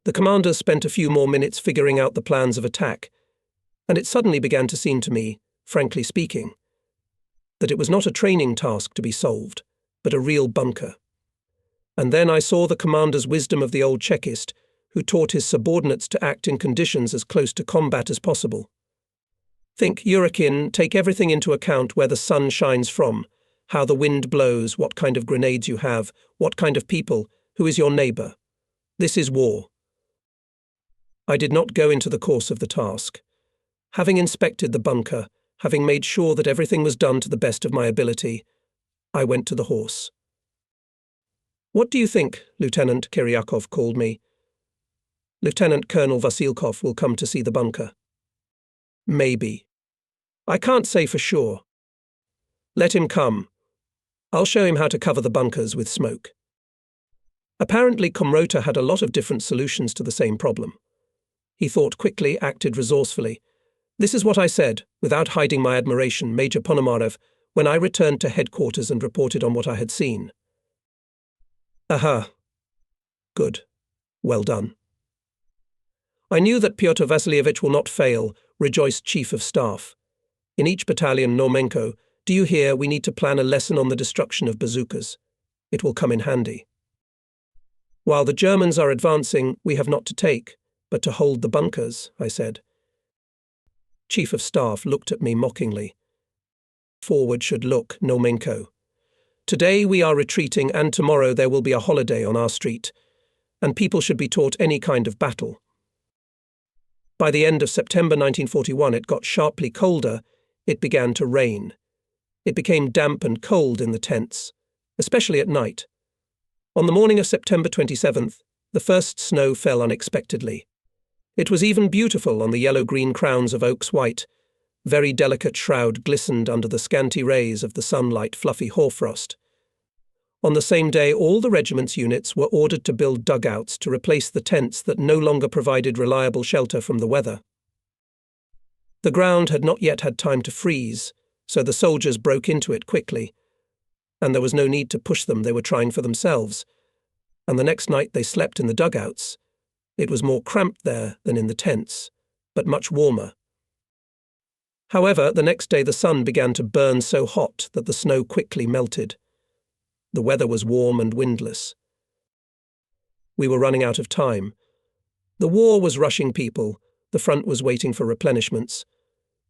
Speaker 1: The commanders spent a few more minutes figuring out the plans of attack, and it suddenly began to seem to me, frankly speaking, that it was not a training task to be solved, but a real bunker. And then I saw the commander's wisdom of the old Chekist, who taught his subordinates to act in conditions as close to combat as possible. Think, Yurikin, take everything into account: where the sun shines from, how the wind blows, what kind of grenades you have, what kind of people, who is your neighbour. This is war. I did not go into the course of the task. Having inspected the bunker, having made sure that everything was done to the best of my ability, I went to the horse. What do you think? Lieutenant Kiryakov called me. Lieutenant Colonel Vasilkov will come to see the bunker. Maybe. I can't say for sure. Let him come. I'll show him how to cover the bunkers with smoke. Apparently, Komrota had a lot of different solutions to the same problem. He thought quickly, acted resourcefully. This is what I said, without hiding my admiration, Major Ponomarev, when I returned to headquarters and reported on what I had seen. Aha. Good. Well done. I knew that Pyotr Vasilievich will not fail, rejoiced Chief of Staff. In each battalion, Normenko, do you hear, we need to plan a lesson on the destruction of bazookas. It will come in handy. While the Germans are advancing, we have not to take, but to hold the bunkers, I said. Chief of Staff looked at me mockingly. Forward should look, Normenko. Today we are retreating, and tomorrow there will be a holiday on our street, and people should be taught any kind of battle. By the end of September 1941, it got sharply colder. It began to rain. It became damp and cold in the tents, especially at night. On the morning of September 27th, the first snow fell unexpectedly. It was even beautiful on the yellow-green crowns of oaks white. Very delicate shroud glistened under the scanty rays of the sunlight fluffy hoarfrost. On the same day, all the regiment's units were ordered to build dugouts to replace the tents that no longer provided reliable shelter from the weather. The ground had not yet had time to freeze, so the soldiers broke into it quickly, and there was no need to push them, they were trying for themselves. And the next night they slept in the dugouts. It was more cramped there than in the tents, but much warmer. However, the next day the sun began to burn so hot that the snow quickly melted. The weather was warm and windless. We were running out of time. The war was rushing people, the front was waiting for replenishments.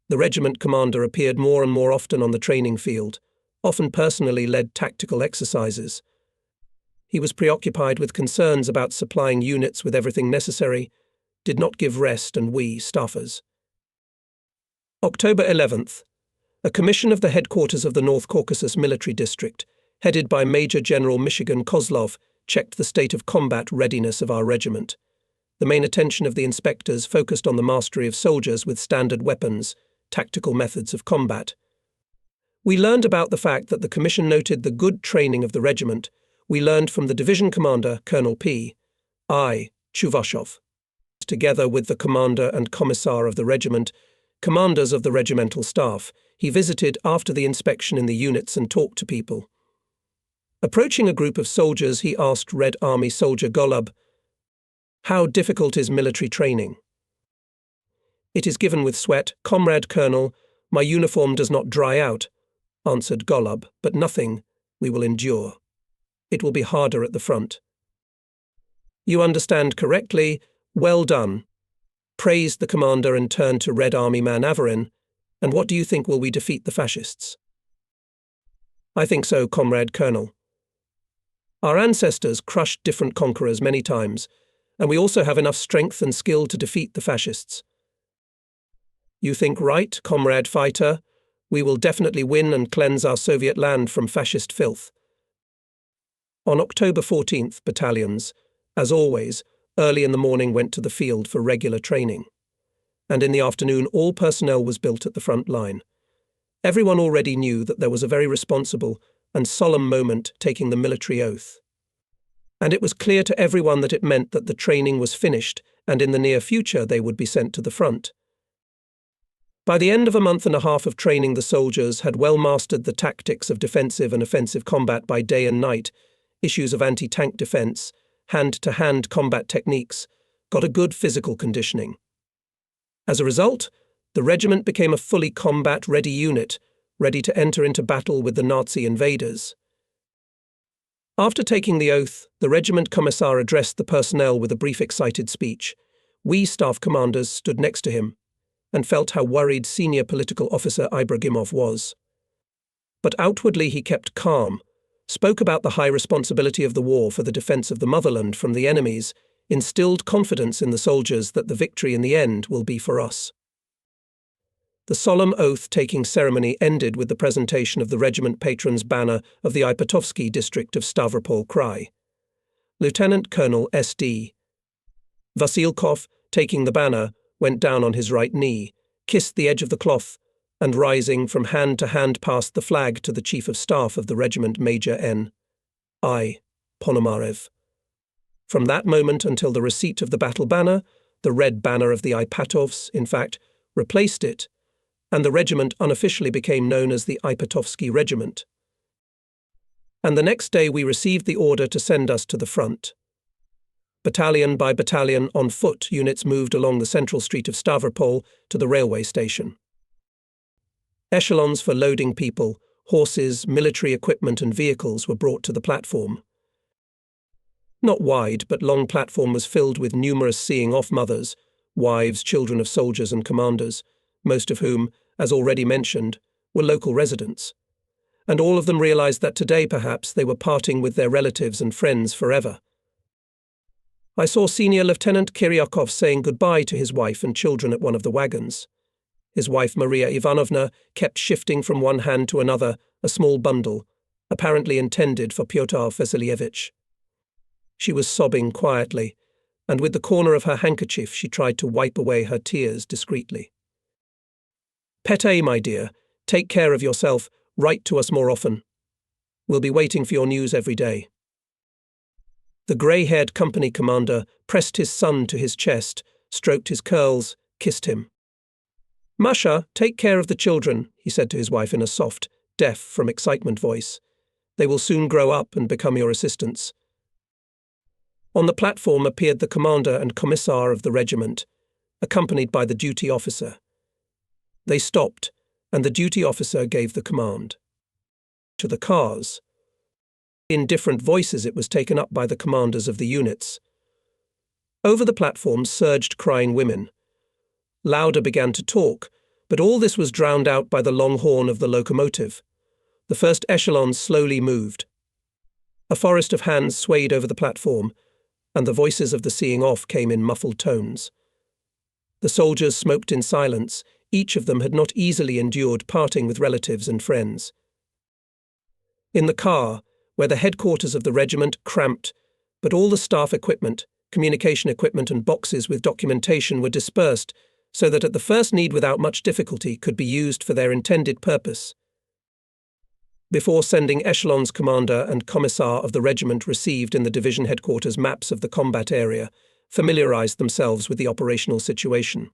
Speaker 1: The regiment commander appeared more and more often on the training field, often personally led tactical exercises. He was preoccupied with concerns about supplying units with everything necessary, did not give rest, and we, staffers. October 11th. A commission of the headquarters of the North Caucasus Military District, headed by Major General Michigan Kozlov, checked the state of combat readiness of our regiment. The main attention of the inspectors focused on the mastery of soldiers with standard weapons, tactical methods of combat. We learned about the fact that the commission noted the good training of the regiment. We learned from the division commander, Colonel P. I. Chuvashov, together with the commander and commissar of the regiment, commanders of the regimental staff. He visited after the inspection in the units and talked to people. Approaching a group of soldiers, he asked Red Army soldier Golub, "How difficult is military training?" "It is given with sweat, Comrade Colonel. My uniform does not dry out," answered Golub, "but nothing we will endure. It will be harder at the front." "You understand correctly. Well done," praised the commander and turned to Red Army man Averin. "And what do you think, will we defeat the fascists?" "I think so, Comrade Colonel. Our ancestors crushed different conquerors many times, and we also have enough strength and skill to defeat the fascists." "You think right, Comrade Fighter. We will definitely win and cleanse our Soviet land from fascist filth." On October 14th, battalions, as always, early in the morning went to the field for regular training. And in the afternoon all personnel was built at the front line. Everyone already knew that there was a very responsible and solemn moment taking the military oath. And it was clear to everyone that it meant that the training was finished and in the near future they would be sent to the front. By the end of a month and a half of training, the soldiers had well mastered the tactics of defensive and offensive combat by day and night, issues of anti-tank defense, hand-to-hand combat techniques, got a good physical conditioning. As a result, the regiment became a fully combat-ready unit, ready to enter into battle with the Nazi invaders. After taking the oath, the regiment commissar addressed the personnel with a brief excited speech. We staff commanders stood next to him and felt how worried senior political officer Ibragimov was. But outwardly he kept calm, spoke about the high responsibility of the war for the defense of the motherland from the enemies, instilled confidence in the soldiers that the victory in the end will be for us. The solemn oath-taking ceremony ended with the presentation of the regiment patron's banner of the Ipatovsky district of Stavropol Krai. Lieutenant Colonel S.D. Vasilkov, taking the banner, went down on his right knee, kissed the edge of the cloth, and rising from hand to hand passed the flag to the Chief of Staff of the regiment, Major N. I. Ponomarev. From that moment until the receipt of the battle banner, the red banner of the Ipatovs, in fact, replaced it, and the regiment unofficially became known as the Ipatovsky Regiment. And the next day we received the order to send us to the front. Battalion by battalion, on foot, units moved along the central street of Stavropol to the railway station. Echelons for loading people, horses, military equipment and vehicles were brought to the platform. Not wide, but long platform was filled with numerous seeing-off mothers, wives, children of soldiers and commanders, most of whom, as already mentioned, were local residents. And all of them realized that today, perhaps, they were parting with their relatives and friends forever. I saw Senior Lieutenant Kiryakov saying goodbye to his wife and children at one of the wagons. His wife, Maria Ivanovna, kept shifting from one hand to another a small bundle, apparently intended for Pyotr Vasilievich. She was sobbing quietly, and with the corner of her handkerchief she tried to wipe away her tears discreetly. "Pete, my dear, take care of yourself, write to us more often." We'll be waiting for your news every day." The grey-haired company commander pressed his son to his chest, stroked his curls, kissed him. "Masha, take care of the children," he said to his wife in a soft, deaf from excitement voice. "They will soon grow up and become your assistants." On the platform appeared the commander and commissar of the regiment, accompanied by the duty officer. They stopped, and the duty officer gave the command. To the cars. In different voices it was taken up by the commanders of the units. Over the platform surged crying women. Louder began to talk, but all this was drowned out by the long horn of the locomotive. The first echelons slowly moved. A forest of hands swayed over the platform, and the voices of the seeing off came in muffled tones. The soldiers smoked in silence. Each of them had not easily endured parting with relatives and friends. In the car, where the headquarters of the regiment cramped, but all the staff equipment, communication equipment and boxes with documentation were dispersed so that at the first need without much difficulty could be used for their intended purpose. Before sending echelons, commander and commissar of the regiment received in the division headquarters maps of the combat area, familiarized themselves with the operational situation.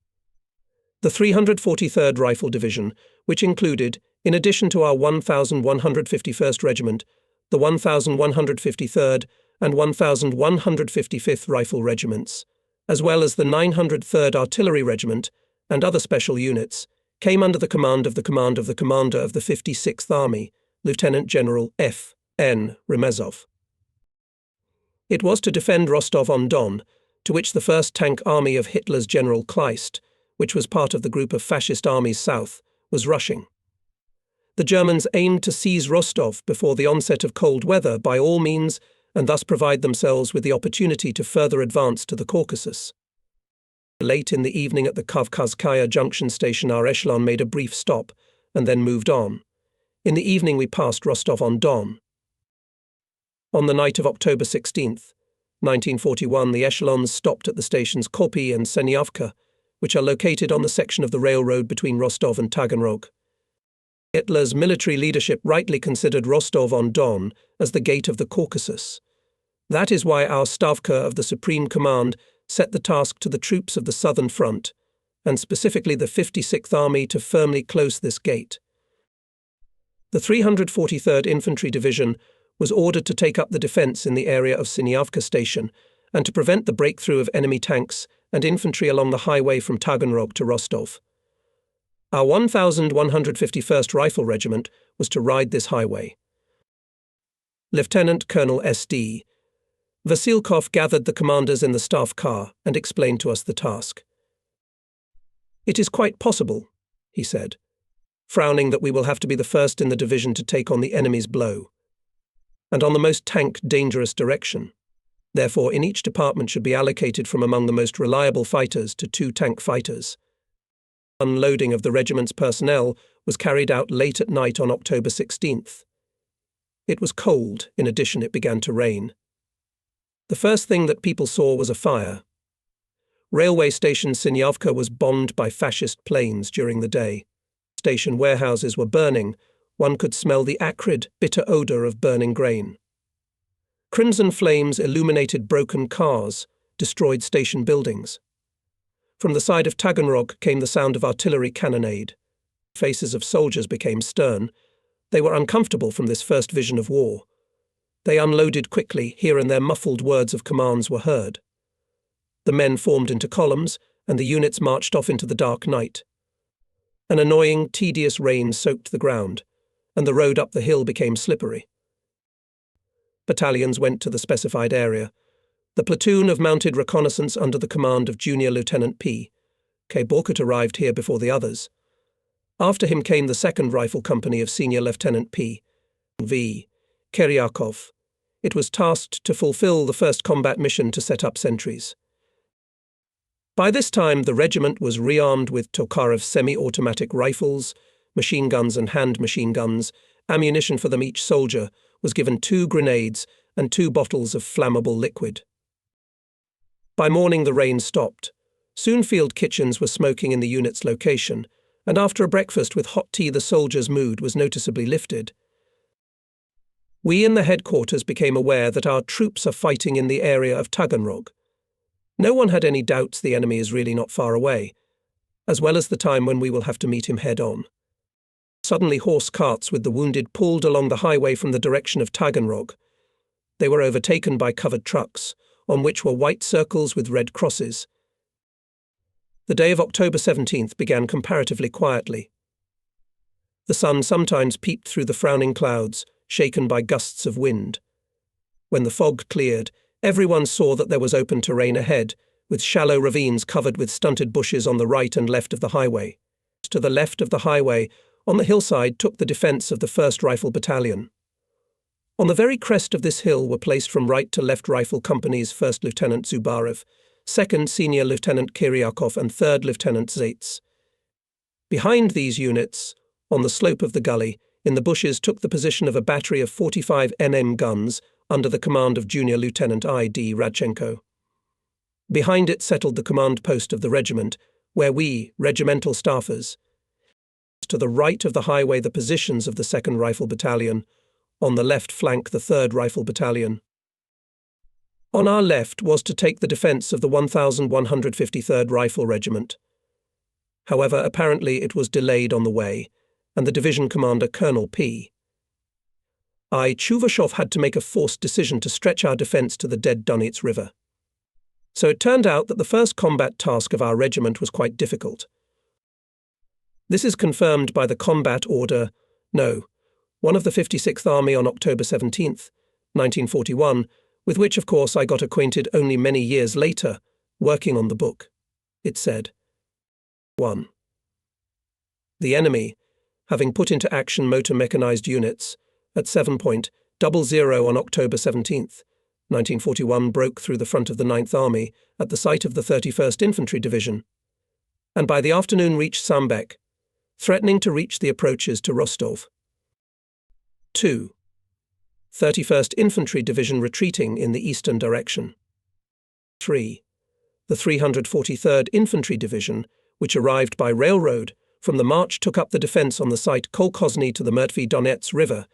Speaker 1: The 343rd Rifle Division, which included, in addition to our 1151st Regiment, the 1153rd and 1155th Rifle Regiments, as well as the 903rd Artillery Regiment and other special units, came under the command of the commander of the 56th Army, Lieutenant General F. N. Remezov. It was to defend Rostov-on-Don, to which the 1st Tank Army of Hitler's General Kleist, which was part of the group of fascist armies south, was rushing. The Germans aimed to seize Rostov before the onset of cold weather by all means, and thus provide themselves with the opportunity to further advance to the Caucasus. Late in the evening at the Kavkazskaya Junction station, our echelon made a brief stop and then moved on. In the evening we passed Rostov-on-Don. On the night of October 16th, 1941, the echelons stopped at the stations Kopy and Seniavka, which are located on the section of the railroad between Rostov and Taganrog. Hitler's military leadership rightly considered Rostov-on-Don as the gate of the Caucasus. That is why our Stavka of the Supreme Command set the task to the troops of the Southern Front, and specifically the 56th Army, to firmly close this gate. The 343rd Infantry Division was ordered to take up the defence in the area of Siniavka Station and to prevent the breakthrough of enemy tanks and infantry along the highway from Taganrog to Rostov. Our 1151st Rifle Regiment was to ride this highway. Lieutenant Colonel S.D. Vasilkov gathered the commanders in the staff car and explained to us the task. "It is quite possible," he said, frowning, "that we will have to be the first in the division to take on the enemy's blow, and on the most dangerous direction. Therefore, in each department should be allocated from among the most reliable fighters to 2 tank fighters. Unloading of the regiment's personnel was carried out late at night on October 16th. It was cold. In addition, it began to rain. The first thing that people saw was a fire. Railway station Sinyavka was bombed by fascist planes during the day. Station warehouses were burning. One could smell the acrid, bitter odour of burning grain. Crimson flames illuminated broken cars, destroyed station buildings. From the side of Taganrog came the sound of artillery cannonade. Faces of soldiers became stern. They were uncomfortable from this first vision of war. They unloaded quickly. Here and there muffled words of commands were heard. The men formed into columns, and the units marched off into the dark night. An annoying, tedious rain soaked the ground, and the road up the hill became slippery. Battalions went to the specified area. The platoon of mounted reconnaissance under the command of Junior Lieutenant P. K. Borkut arrived here before the others. After him came the 2nd Rifle Company of Senior Lieutenant P. V. Kiryakov. It was tasked to fulfill the first combat mission to set up sentries. By this time, the regiment was rearmed with Tokarev semi-automatic rifles, machine guns and hand machine guns. Ammunition for them. Each soldier was given 2 grenades and 2 bottles of flammable liquid. By morning the rain stopped. Soon field kitchens were smoking in the unit's location, and after a breakfast with hot tea the soldiers' mood was noticeably lifted. We in the headquarters became aware that our troops are fighting in the area of Taganrog. No one had any doubts the enemy is really not far away, as well as the time when we will have to meet him head-on. Suddenly horse carts with the wounded pulled along the highway from the direction of Taganrog. They were overtaken by covered trucks, on which were white circles with red crosses. The day of October 17th began comparatively quietly. The sun sometimes peeped through the frowning clouds, shaken by gusts of wind. When the fog cleared, everyone saw that there was open terrain ahead, with shallow ravines covered with stunted bushes on the right and left of the highway. To the left of the highway, on the hillside, took the defence of the 1st Rifle Battalion. On the very crest of this hill were placed from right to left rifle companies 1st Lieutenant Zubarev, 2nd Senior Lieutenant Kiryakov and 3rd Lieutenant Zaitz. Behind these units, on the slope of the gully, in the bushes took the position of a battery of 45 NM guns under the command of Junior Lieutenant I.D. Radchenko. Behind it settled the command post of the regiment, where we, regimental staffers. To the right of the highway the positions of the 2nd Rifle Battalion, on the left flank the 3rd Rifle Battalion. On our left was to take the defence of the 1153rd Rifle Regiment. However, apparently it was delayed on the way, and the division commander, Colonel P. I. Chuvashov, had to make a forced decision to stretch our defence to the dead Donets River. So it turned out that the first combat task of our regiment was quite difficult. This is confirmed by the Combat Order No. 1 of the 56th Army on October 17th, 1941, with which, of course, I got acquainted only many years later, working on the book. It said, 1. The enemy, having put into action motor mechanized units, at 7.00 on October 17th, 1941, broke through the front of the 9th Army at the site of the 31st Infantry Division, and by the afternoon reached Sambek, threatening to reach the approaches to Rostov. 2. 31st Infantry Division retreating in the eastern direction. 3. The 343rd Infantry Division, which arrived by railroad, from the march took up the defence on the site Kolkhozny to the Murtvy Donets River,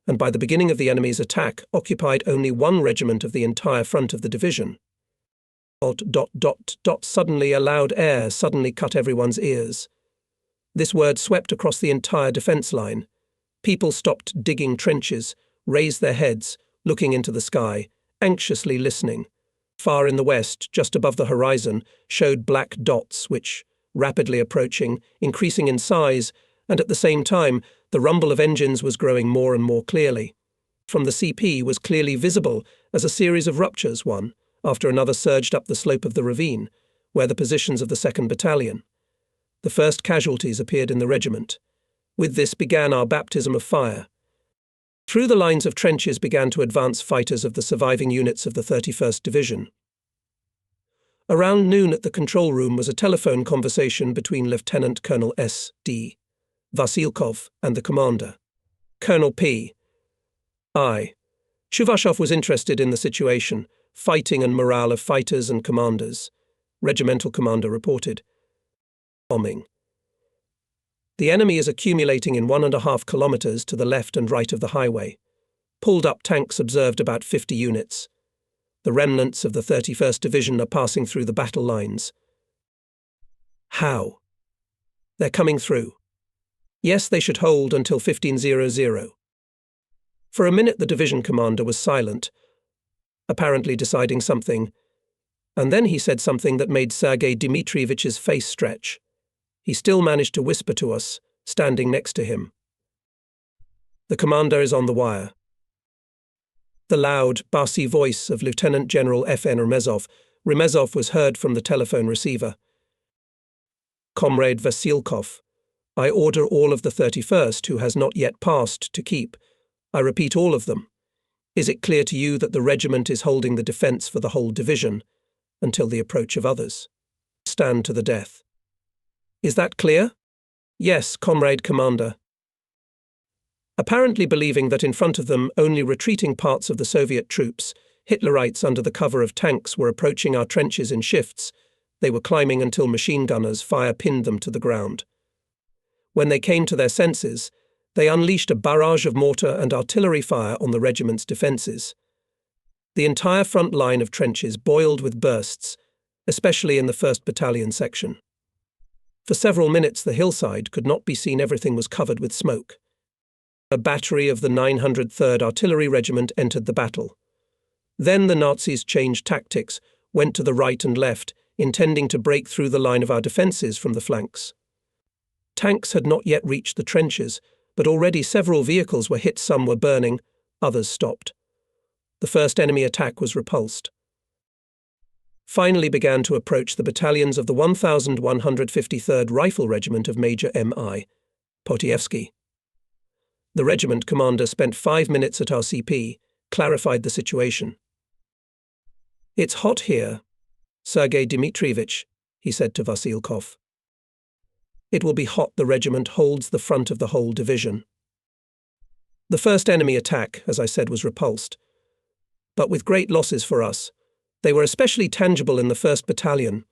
Speaker 1: and by the beginning of the enemy's attack occupied only one regiment of the entire front of the division. Suddenly a loud air suddenly cut everyone's ears. This word swept across the entire defence line. People stopped digging trenches, raised their heads, looking into the sky, anxiously listening. Far in the west, just above the horizon, showed black dots which, rapidly approaching, increasing in size, and at the same time, the rumble of engines was growing more and more clearly. From the CP was clearly visible as a series of ruptures, one after another, surged up the slope of the ravine, where the positions of the 2nd Battalion. The first casualties appeared in the regiment. With this began our baptism of fire. Through the lines of trenches began to advance fighters of the surviving units of the 31st Division. Around noon at the control room was a telephone conversation between Lieutenant Colonel S.D. Vasilkov and the commander, Colonel P. I. Chuvashov was interested in the situation, fighting and morale of fighters and commanders. Regimental commander reported. Bombing. The enemy is accumulating in 1.5 kilometers to the left and right of the highway. Pulled-up tanks observed about 50 units. The remnants of the 31st Division are passing through the battle lines. How? They're coming through. Yes, they should hold until 15:00. For a minute the division commander was silent, apparently deciding something, and then he said something that made Sergei Dmitrievich's face stretch. He still managed to whisper to us, standing next to him. The commander is on the wire. The loud, bassy voice of Lieutenant General F.N. Remezov was heard from the telephone receiver. Comrade Vasilkov, I order all of the 31st who has not yet passed to keep. I repeat, all of them. Is it clear to you that the regiment is holding the defence for the whole division until the approach of others? Stand to the death. Is that clear? Yes, Comrade Commander. Apparently believing that in front of them only retreating parts of the Soviet troops, Hitlerites under the cover of tanks were approaching our trenches in shifts. They were climbing until machine gunners' fire pinned them to the ground. When they came to their senses, They unleashed a barrage of mortar and artillery fire on the regiment's defences. The entire front line of trenches boiled with bursts, especially in the 1st Battalion section. For several minutes the hillside could not be seen, everything was covered with smoke. A battery of the 903rd Artillery Regiment entered the battle. Then the Nazis changed tactics, went to the right and left, intending to break through the line of our defences from the flanks. Tanks had not yet reached the trenches, but already several vehicles were hit, some were burning, others stopped. The first enemy attack was repulsed. Finally began to approach the battalions of the 1153rd Rifle Regiment of Major M.I. Potievsky. The regiment commander spent 5 minutes at our CP, clarified the situation. "It's hot here, Sergei Dmitrievich," he said to Vasilkov. "It will be hot. The regiment holds the front of the whole division." The first enemy attack, as I said, was repulsed, but with great losses for us. They were especially tangible in the 1st Battalion.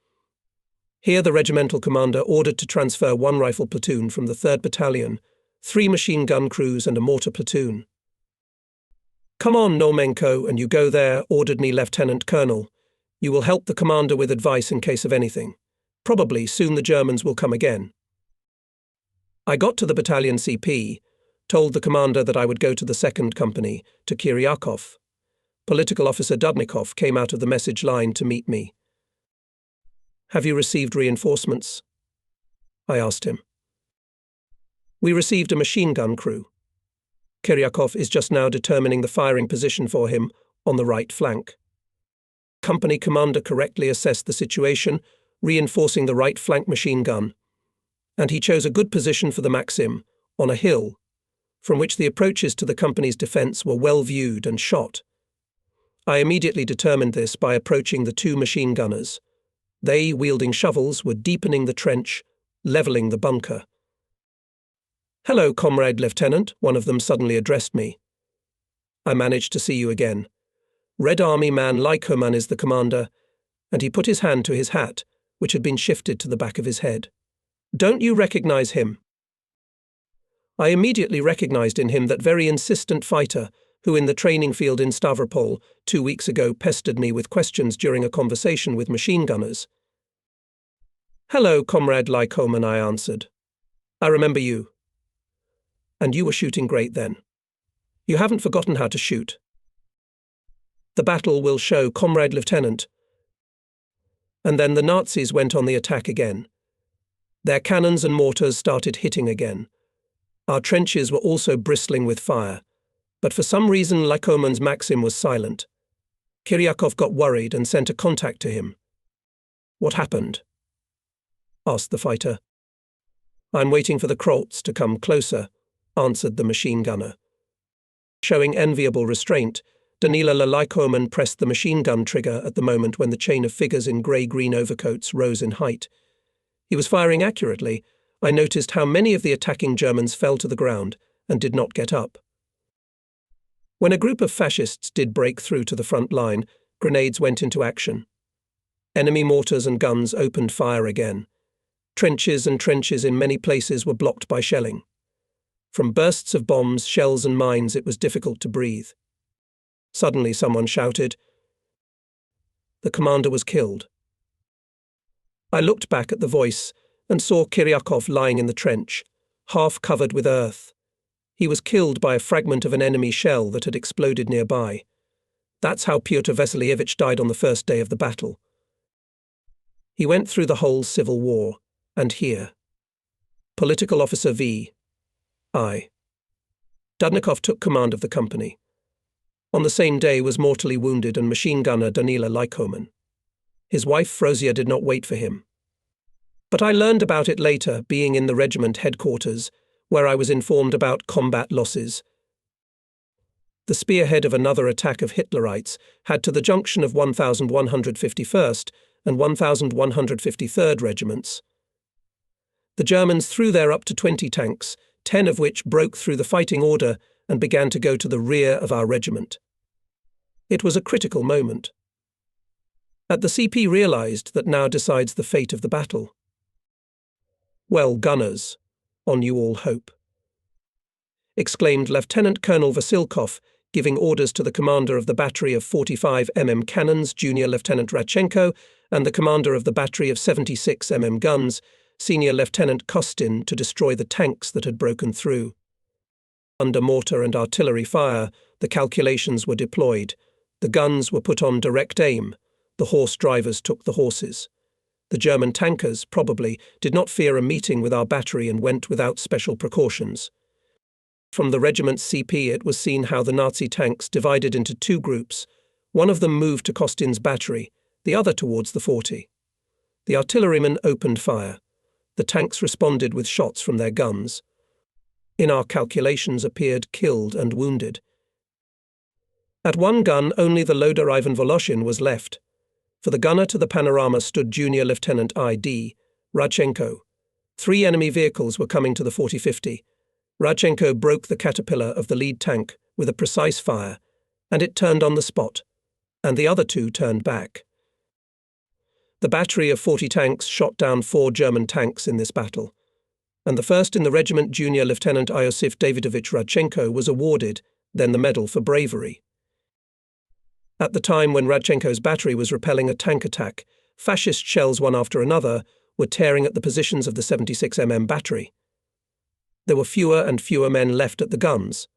Speaker 1: Here the regimental commander ordered to transfer 1 rifle platoon from the 3rd Battalion, 3 machine gun crews and a mortar platoon. "Come on, Nomenko, and you go there," ordered me Lieutenant Colonel. "You will help the commander with advice in case of anything. Probably soon the Germans will come again." I got to the battalion CP, told the commander that I would go to the 2nd Company, to Kiryakov. Political officer Dudnikov came out of the message line to meet me. "Have you received reinforcements?" I asked him. "We received a machine gun crew. Kiryakov is just now determining the firing position for him on the right flank." Company commander correctly assessed the situation, reinforcing the right flank machine gun, and he chose a good position for the Maxim, on a hill, from which the approaches to the company's defence were well viewed and shot. I immediately determined this by approaching the 2 machine gunners. They, wielding shovels, were deepening the trench, levelling the bunker. "Hello, Comrade Lieutenant," one of them suddenly addressed me. "I managed to see you again. Red Army man Lykoman is the commander," and he put his hand to his hat, which had been shifted to the back of his head. "Don't you recognize him?" I immediately recognized in him that very insistent fighter who in the training field in Stavropol 2 weeks ago pestered me with questions during a conversation with machine gunners. "Hello, Comrade Lykoman," I answered. "I remember you. And you were shooting great then. You haven't forgotten how to shoot. The battle will show, Comrade Lieutenant." And then the Nazis went on the attack again. Their cannons and mortars started hitting again. Our trenches were also bristling with fire, but for some reason Lykoman's Maxim was silent. Kiryakov got worried and sent a contact to him. "What happened?" asked the fighter. "I'm waiting for the Krolts to come closer," answered the machine gunner. Showing enviable restraint, Danila Lykoman pressed the machine gun trigger at the moment when the chain of figures in grey-green overcoats rose in height. He was firing accurately. I noticed how many of the attacking Germans fell to the ground and did not get up. When a group of fascists did break through to the front line, grenades went into action. Enemy mortars and guns opened fire again. Trenches and trenches in many places were blocked by shelling. From bursts of bombs, shells and mines it was difficult to breathe. Suddenly someone shouted. The commander was killed. I looked back at the voice and saw Kiryakov lying in the trench, half covered with earth. He was killed by a fragment of an enemy shell that had exploded nearby. That's how Pyotr Vasilievich died on the first day of the battle. He went through the whole civil war, and here. Political Officer V. I. Dudnikov took command of the company. On the same day was mortally wounded and machine gunner Danila Lykoman. His wife Frozia did not wait for him. But I learned about it later, being in the regiment headquarters, where I was informed about combat losses. The spearhead of another attack of Hitlerites had to the junction of 1151st and 1153rd regiments. The Germans threw there up to 20 tanks, 10 of which broke through the fighting order and began to go to the rear of our regiment. It was a critical moment. At the CP realized that now decides the fate of the battle. Well, gunners, on you all hope. exclaimed Lieutenant Colonel Vasilkov, giving orders to the commander of the battery of 45 mm cannons, Junior Lieutenant Radchenko, and the commander of the battery of 76 mm guns, Senior Lieutenant Kostin, to destroy the tanks that had broken through. Under mortar and artillery fire, the calculations were deployed. The guns were put on direct aim. The horse drivers took the horses. The German tankers, probably, did not fear a meeting with our battery and went without special precautions. From the regiment's CP it was seen how the Nazi tanks divided into two groups. One of them moved to Kostin's battery, the other towards the 40. The artillerymen opened fire. The tanks responded with shots from their guns. In our calculations appeared killed and wounded. At one gun only the loader Ivan Voloshin was left. For the gunner to the panorama stood Junior Lieutenant I.D. Radchenko. 3 enemy vehicles were coming to the 40-50. Radchenko broke the caterpillar of the lead tank with a precise fire, and it turned on the spot, and the other 2 turned back. The battery of 40 tanks shot down 4 German tanks in this battle, and the first in the regiment, Junior Lieutenant Iosif Davidovich Radchenko, was awarded, then the Medal for Bravery. At the time when Radchenko's battery was repelling a tank attack, fascist shells one after another were tearing at the positions of the 76 mm battery. There were fewer and fewer men left at the guns.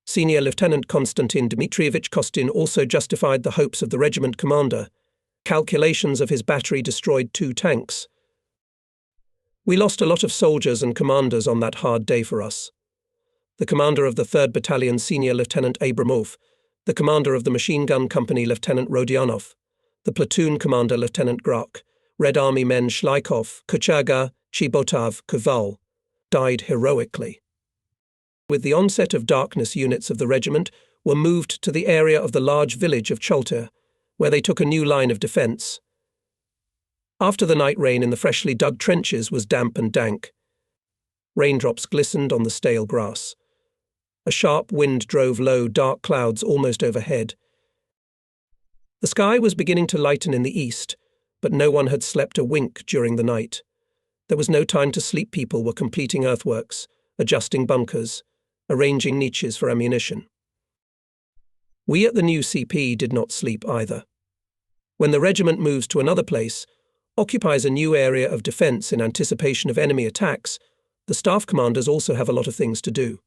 Speaker 1: Senior Lieutenant Konstantin Dmitrievich Kostin also justified the hopes of the regiment commander. Calculations of his battery destroyed 2 tanks. We lost a lot of soldiers and commanders on that hard day for us. The commander of the 3rd Battalion, Senior Lieutenant Abramov, the commander of the machine gun company, Lieutenant Rodionov, the platoon commander, Lieutenant Grok, Red Army men Shlikov, Kuchaga, Chibotov, Koval, died heroically. With the onset of darkness, units of the regiment were moved to the area of the large village of Cholter, where they took a new line of defence. After the night rain in the freshly dug trenches was damp and dank. Raindrops glistened on the stale grass. A sharp wind drove low, dark clouds almost overhead. The sky was beginning to lighten in the east, but no one had slept a wink during the night. There was no time to sleep. People were completing earthworks, adjusting bunkers, arranging niches for ammunition. We at the new CP did not sleep either. When the regiment moves to another place, occupies a new area of defence in anticipation of enemy attacks, the staff commanders also have a lot of things to do.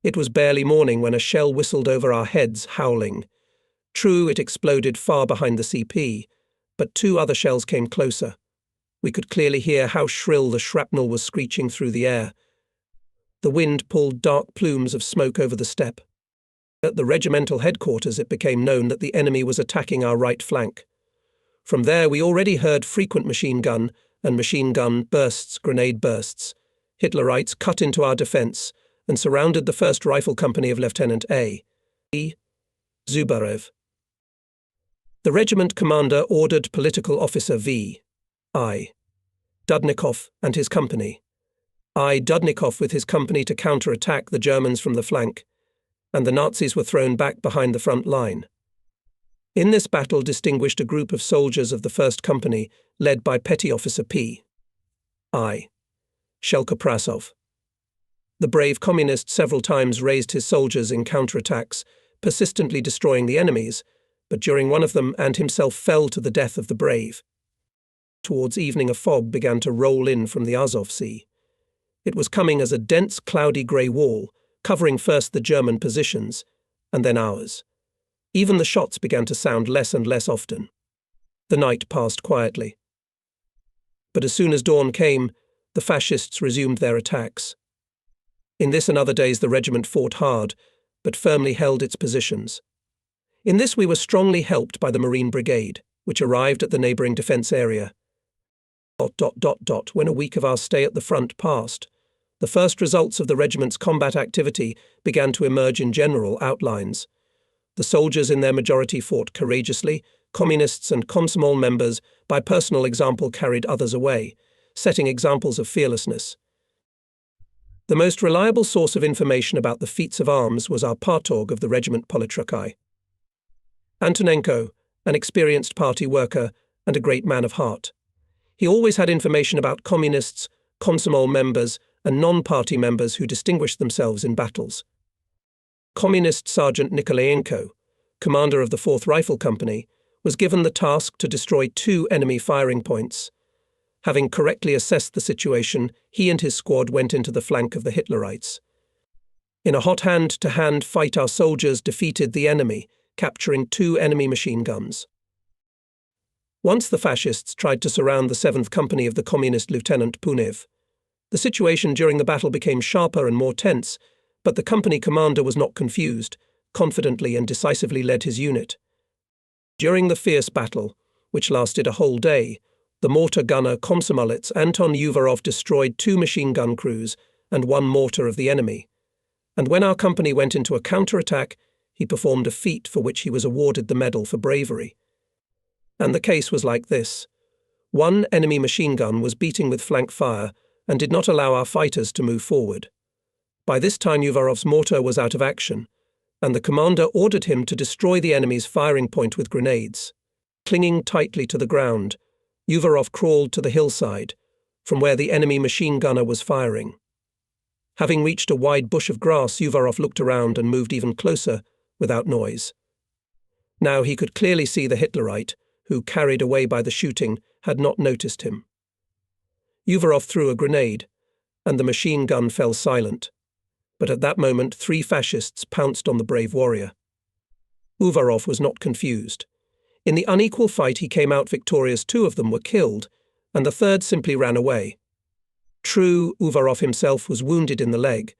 Speaker 1: It was barely morning when a shell whistled over our heads, howling. True, it exploded far behind the CP, but 2 other shells came closer. We could clearly hear how shrill the shrapnel was screeching through the air. The wind pulled dark plumes of smoke over the steppe. At the regimental headquarters it became known that the enemy was attacking our right flank. From there we already heard frequent machine gun and machine gun bursts, grenade bursts. Hitlerites cut into our defence and surrounded the 1st Rifle Company of Lieutenant A. Zubarev. The regiment commander ordered political officer V. I. Dudnikov and his company. I. Dudnikov with his company to counterattack the Germans from the flank, and the Nazis were thrown back behind the front line. In this battle distinguished a group of soldiers of the 1st Company led by Petty Officer P. I. Shelkoprasov. The brave communist several times raised his soldiers in counterattacks, persistently destroying the enemies, but during one of them and himself fell to the death of the brave. Towards evening a fog began to roll in from the Azov Sea. It was coming as a dense, cloudy grey wall, covering first the German positions, and then ours. Even the shots began to sound less and less often. The night passed quietly. But as soon as dawn came, the fascists resumed their attacks. In this and other days the regiment fought hard, but firmly held its positions. In this we were strongly helped by the Marine Brigade, which arrived at the neighbouring defence area. When a week of our stay at the front passed, the first results of the regiment's combat activity began to emerge in general outlines. The soldiers in their majority fought courageously. Communists and Komsomol members, by personal example, carried others away, setting examples of fearlessness. The most reliable source of information about the feats of arms was our Partorg of the regiment Politrukai. Antonenko, an experienced party worker and a great man of heart. He always had information about communists, Komsomol members, and non-party members who distinguished themselves in battles. Communist Sergeant Nikolayenko, commander of the 4th Rifle Company, was given the task to destroy 2 enemy firing points. Having correctly assessed the situation, he and his squad went into the flank of the Hitlerites. In a hot hand-to-hand fight, our soldiers defeated the enemy, capturing 2 enemy machine guns. Once the fascists tried to surround the 7th Company of the Communist Lieutenant Punev. The situation during the battle became sharper and more tense, but the company commander was not confused, confidently and decisively led his unit. During the fierce battle, which lasted a whole day, the mortar gunner Komsomolets Anton Uvarov destroyed 2 machine gun crews and 1 mortar of the enemy. And when our company went into a counterattack, he performed a feat for which he was awarded the Medal for Bravery. And the case was like this. 1 enemy machine gun was beating with flank fire and did not allow our fighters to move forward. By this time Uvarov's mortar was out of action, and the commander ordered him to destroy the enemy's firing point with grenades. Clinging tightly to the ground, Uvarov crawled to the hillside, from where the enemy machine gunner was firing. Having reached a wide bush of grass, Uvarov looked around and moved even closer, without noise. Now he could clearly see the Hitlerite, who, carried away by the shooting, had not noticed him. Uvarov threw a grenade, and the machine gun fell silent. But at that moment 3 fascists pounced on the brave warrior. Uvarov was not confused. In the unequal fight he came out victorious. 2 of them were killed, and the 3rd simply ran away. True, Uvarov himself was wounded in the leg,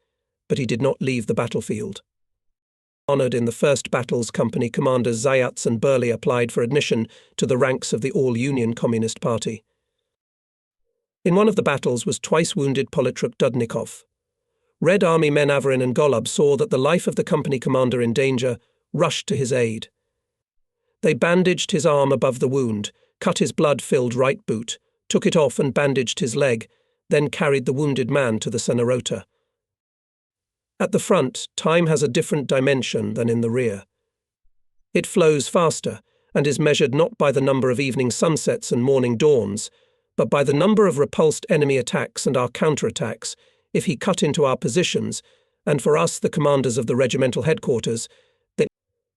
Speaker 1: but he did not leave the battlefield. Honored in the first battles, company commanders Zayats and Burley applied for admission to the ranks of the All-Union Communist Party. In one of the battles was twice wounded Politruk Dudnikov. Red Army men Averin and Golub saw that the life of the company commander in danger, rushed to his aid. They bandaged his arm above the wound, cut his blood-filled right boot, took it off and bandaged his leg, then carried the wounded man to the Senarota. At the front, time has a different dimension than in the rear. It flows faster and is measured not by the number of evening sunsets and morning dawns, but by the number of repulsed enemy attacks and our counterattacks, if he cut into our positions, and for us, the commanders of the regimental headquarters,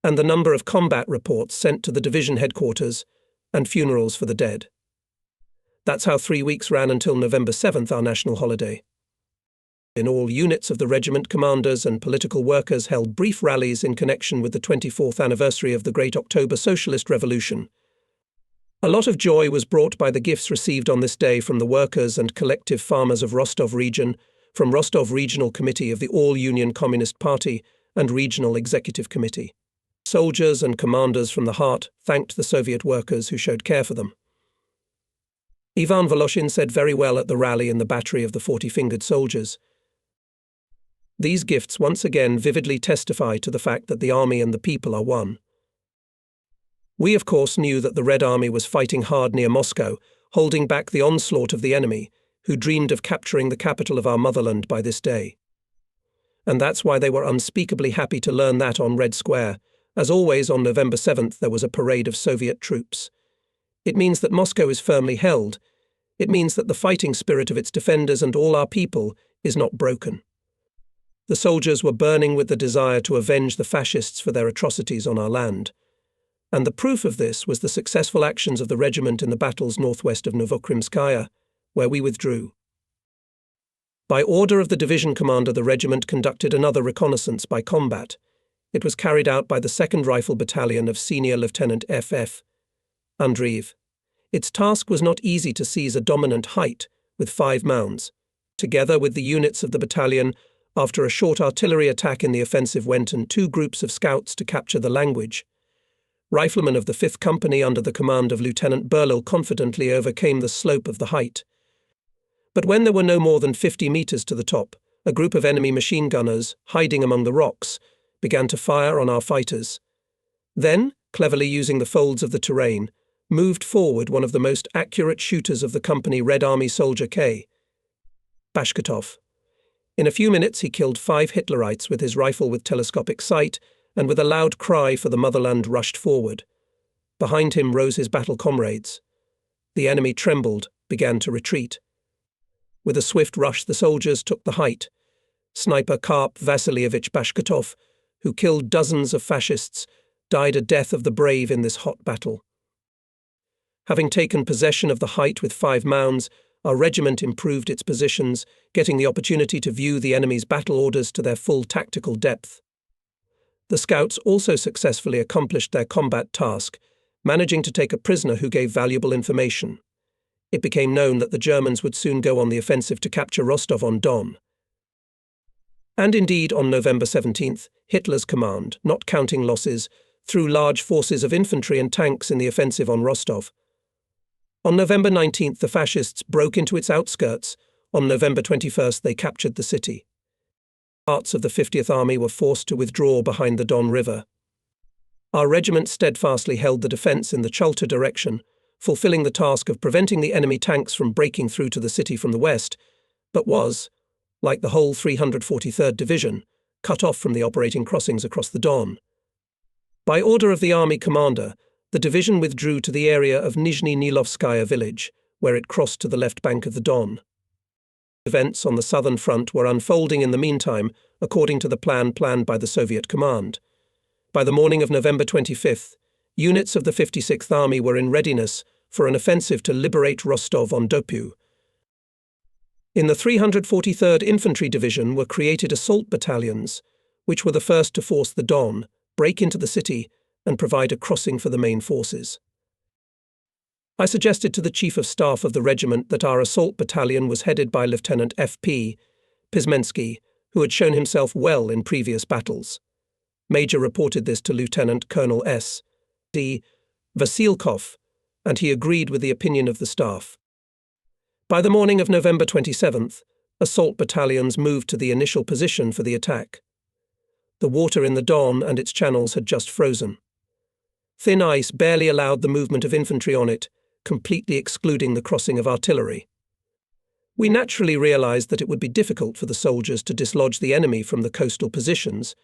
Speaker 1: and the number of combat reports sent to the division headquarters, and funerals for the dead. That's how 3 weeks ran until November 7th, our national holiday. In all units of the regiment, commanders and political workers held brief rallies in connection with the 24th anniversary of the Great October Socialist Revolution. A lot of joy was brought by the gifts received on this day from the workers and collective farmers of Rostov region, from Rostov Regional Committee of the All-Union Communist Party and Regional Executive Committee. Soldiers and commanders from the heart thanked the Soviet workers who showed care for them. Ivan Voloshin said very well at the rally in the battery of the 40-fingered soldiers. These gifts once again vividly testify to the fact that the army and the people are one. We, of course, knew that the Red Army was fighting hard near Moscow, holding back the onslaught of the enemy, who dreamed of capturing the capital of our motherland by this day. And that's why they were unspeakably happy to learn that on Red Square, as always on November 7th there was a parade of Soviet troops. It means that Moscow is firmly held. It means that the fighting spirit of its defenders and all our people is not broken. The soldiers were burning with the desire to avenge the fascists for their atrocities on our land. And the proof of this was the successful actions of the regiment in the battles northwest of Novokrimskaya, where we withdrew. By order of the division commander, the regiment conducted another reconnaissance by combat. It was carried out by the 2nd Rifle Battalion of Senior Lieutenant F.F. Andreev. Its task was not easy to seize a dominant height with 5 mounds. Together with the units of the battalion, after a short artillery attack in the offensive went and 2 groups of scouts to capture the language. Riflemen of the 5th Company under the command of Lieutenant Burlil confidently overcame the slope of the height. But when there were no more than 50 meters to the top, a group of enemy machine gunners, hiding among the rocks, began to fire on our fighters. Then, cleverly using the folds of the terrain, moved forward one of the most accurate shooters of the company, Red Army Soldier K. Bashkatov. In a few minutes he killed 5 Hitlerites with his rifle with telescopic sight, and with a loud cry for the motherland rushed forward. Behind him rose his battle comrades. The enemy trembled, began to retreat. With a swift rush, the soldiers took the height. Sniper Karp Vasilievich Bashkatov, who killed dozens of fascists, died a death of the brave in this hot battle. Having taken possession of the height with 5 mounds, our regiment improved its positions, getting the opportunity to view the enemy's battle orders to their full tactical depth. The scouts also successfully accomplished their combat task, managing to take a prisoner who gave valuable information. It became known that the Germans would soon go on the offensive to capture Rostov-on-Don. And indeed, on November 17th, Hitler's command, not counting losses, threw large forces of infantry and tanks in the offensive on Rostov. On November 19th, the fascists broke into its outskirts. On November 21st, they captured the city. Parts of the 50th Army were forced to withdraw behind the Don River. Our regiment steadfastly held the defence in the Chulta direction, fulfilling the task of preventing the enemy tanks from breaking through to the city from the west, but was, like the whole 343rd Division, cut off from the operating crossings across the Don. By order of the army commander, the division withdrew to the area of Nizhny Nilovskaya village, where it crossed to the left bank of the Don. Events on the southern front were unfolding in the meantime, according to the plan planned by the Soviet command. By the morning of November 25th, units of the 56th Army were in readiness for an offensive to liberate Rostov-on-Don. In the 343rd Infantry Division were created assault battalions, which were the first to force the Don, break into the city, and provide a crossing for the main forces. I suggested to the Chief of Staff of the regiment that our assault battalion was headed by Lieutenant F.P. Pismensky, who had shown himself well in previous battles. Major reported this to Lieutenant Colonel S. D. Vasilkov, and he agreed with the opinion of the staff. By the morning of November 27th, assault battalions moved to the initial position for the attack. The water in the Don and its channels had just frozen. Thin ice barely allowed the movement of infantry on it, completely excluding the crossing of artillery. We naturally realized that it would be difficult for the soldiers to dislodge the enemy from the coastal positions,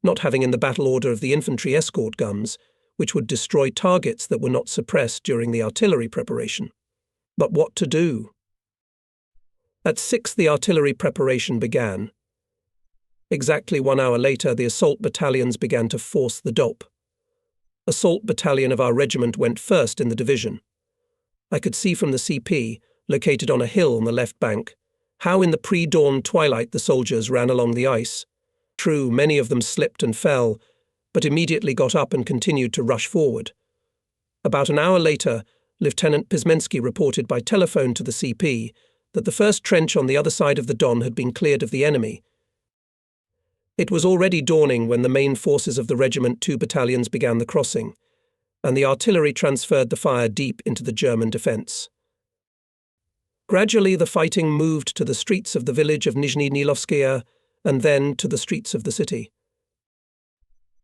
Speaker 1: not having in the battle order of the infantry escort guns, which would destroy targets that were not suppressed during the artillery preparation. But what to do? At 6 the artillery preparation began. Exactly 1 hour later, the assault battalions began to force the Dop. Assault battalion of our regiment went first in the division. I could see from the CP, located on a hill on the left bank, how in the pre-dawn twilight the soldiers ran along the ice. True, many of them slipped and fell, but immediately got up and continued to rush forward. About an hour later, Lieutenant Pismensky reported by telephone to the CP that the first trench on the other side of the Don had been cleared of the enemy. It was already dawning when the main forces of the regiment 2 battalions began the crossing, and the artillery transferred the fire deep into the German defence. Gradually the fighting moved to the streets of the village of Nizhny Nilovskaya and then to the streets of the city.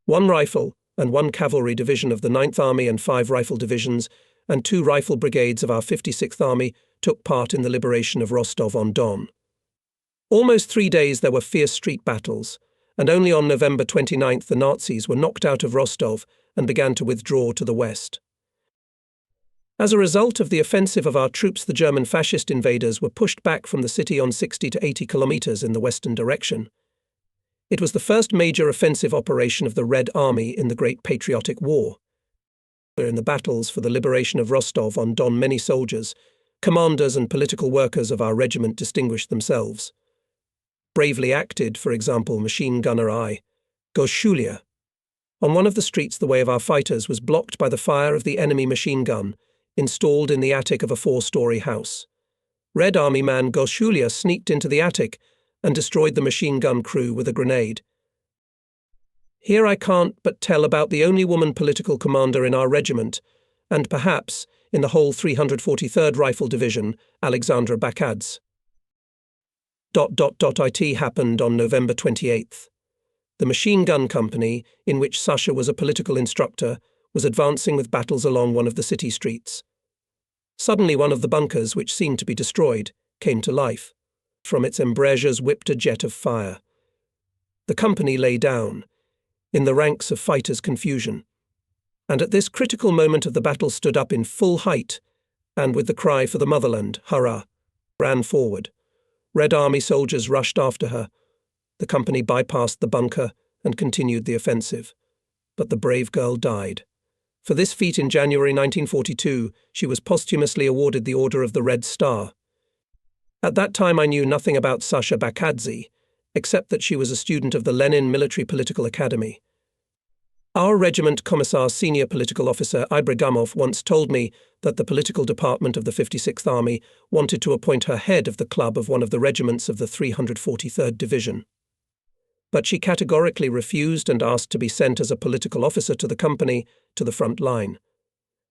Speaker 1: 1 rifle and 1 cavalry division of the 9th Army and 5 rifle divisions and 2 rifle brigades of our 56th Army took part in the liberation of Rostov-on-Don. Almost 3 days there were fierce street battles, and only on November 29th the Nazis were knocked out of Rostov and began to withdraw to the west. As a result of the offensive of our troops, the German fascist invaders were pushed back from the city on 60 to 80 kilometers in the western direction. It was the first major offensive operation of the Red Army in the Great Patriotic War. In the battles for the liberation of Rostov-on-Don, many soldiers, commanders and political workers of our regiment distinguished themselves. Bravely acted, for example, machine gunner I. Goshulia. On one of the streets, the way of our fighters was blocked by the fire of the enemy machine gun, installed in the attic of a 4-story house. Red Army man Goshulia sneaked into the attic and destroyed the machine gun crew with a grenade. Here I can't but tell about the only woman political commander in our regiment, and perhaps in the whole 343rd Rifle Division, Alexandra Bakadze. It happened on November 28th. The machine gun company, in which Sasha was a political instructor, was advancing with battles along one of the city streets. Suddenly one of the bunkers, which seemed to be destroyed, came to life. From its embrasures whipped a jet of fire. The company lay down, in the ranks of fighters' confusion, and at this critical moment of the battle stood up in full height, and with the cry for the motherland, hurrah, ran forward. Red Army soldiers rushed after her. The company bypassed the bunker and continued the offensive. But the brave girl died. For this feat in January 1942, she was posthumously awarded the Order of the Red Star. At that time I knew nothing about Sasha Bakadze, except that she was a student of the Lenin Military Political Academy. Our regiment commissar senior political officer Ibragimov once told me that the political department of the 56th Army wanted to appoint her head of the club of one of the regiments of the 343rd Division. But she categorically refused and asked to be sent as a political officer to the company to the front line.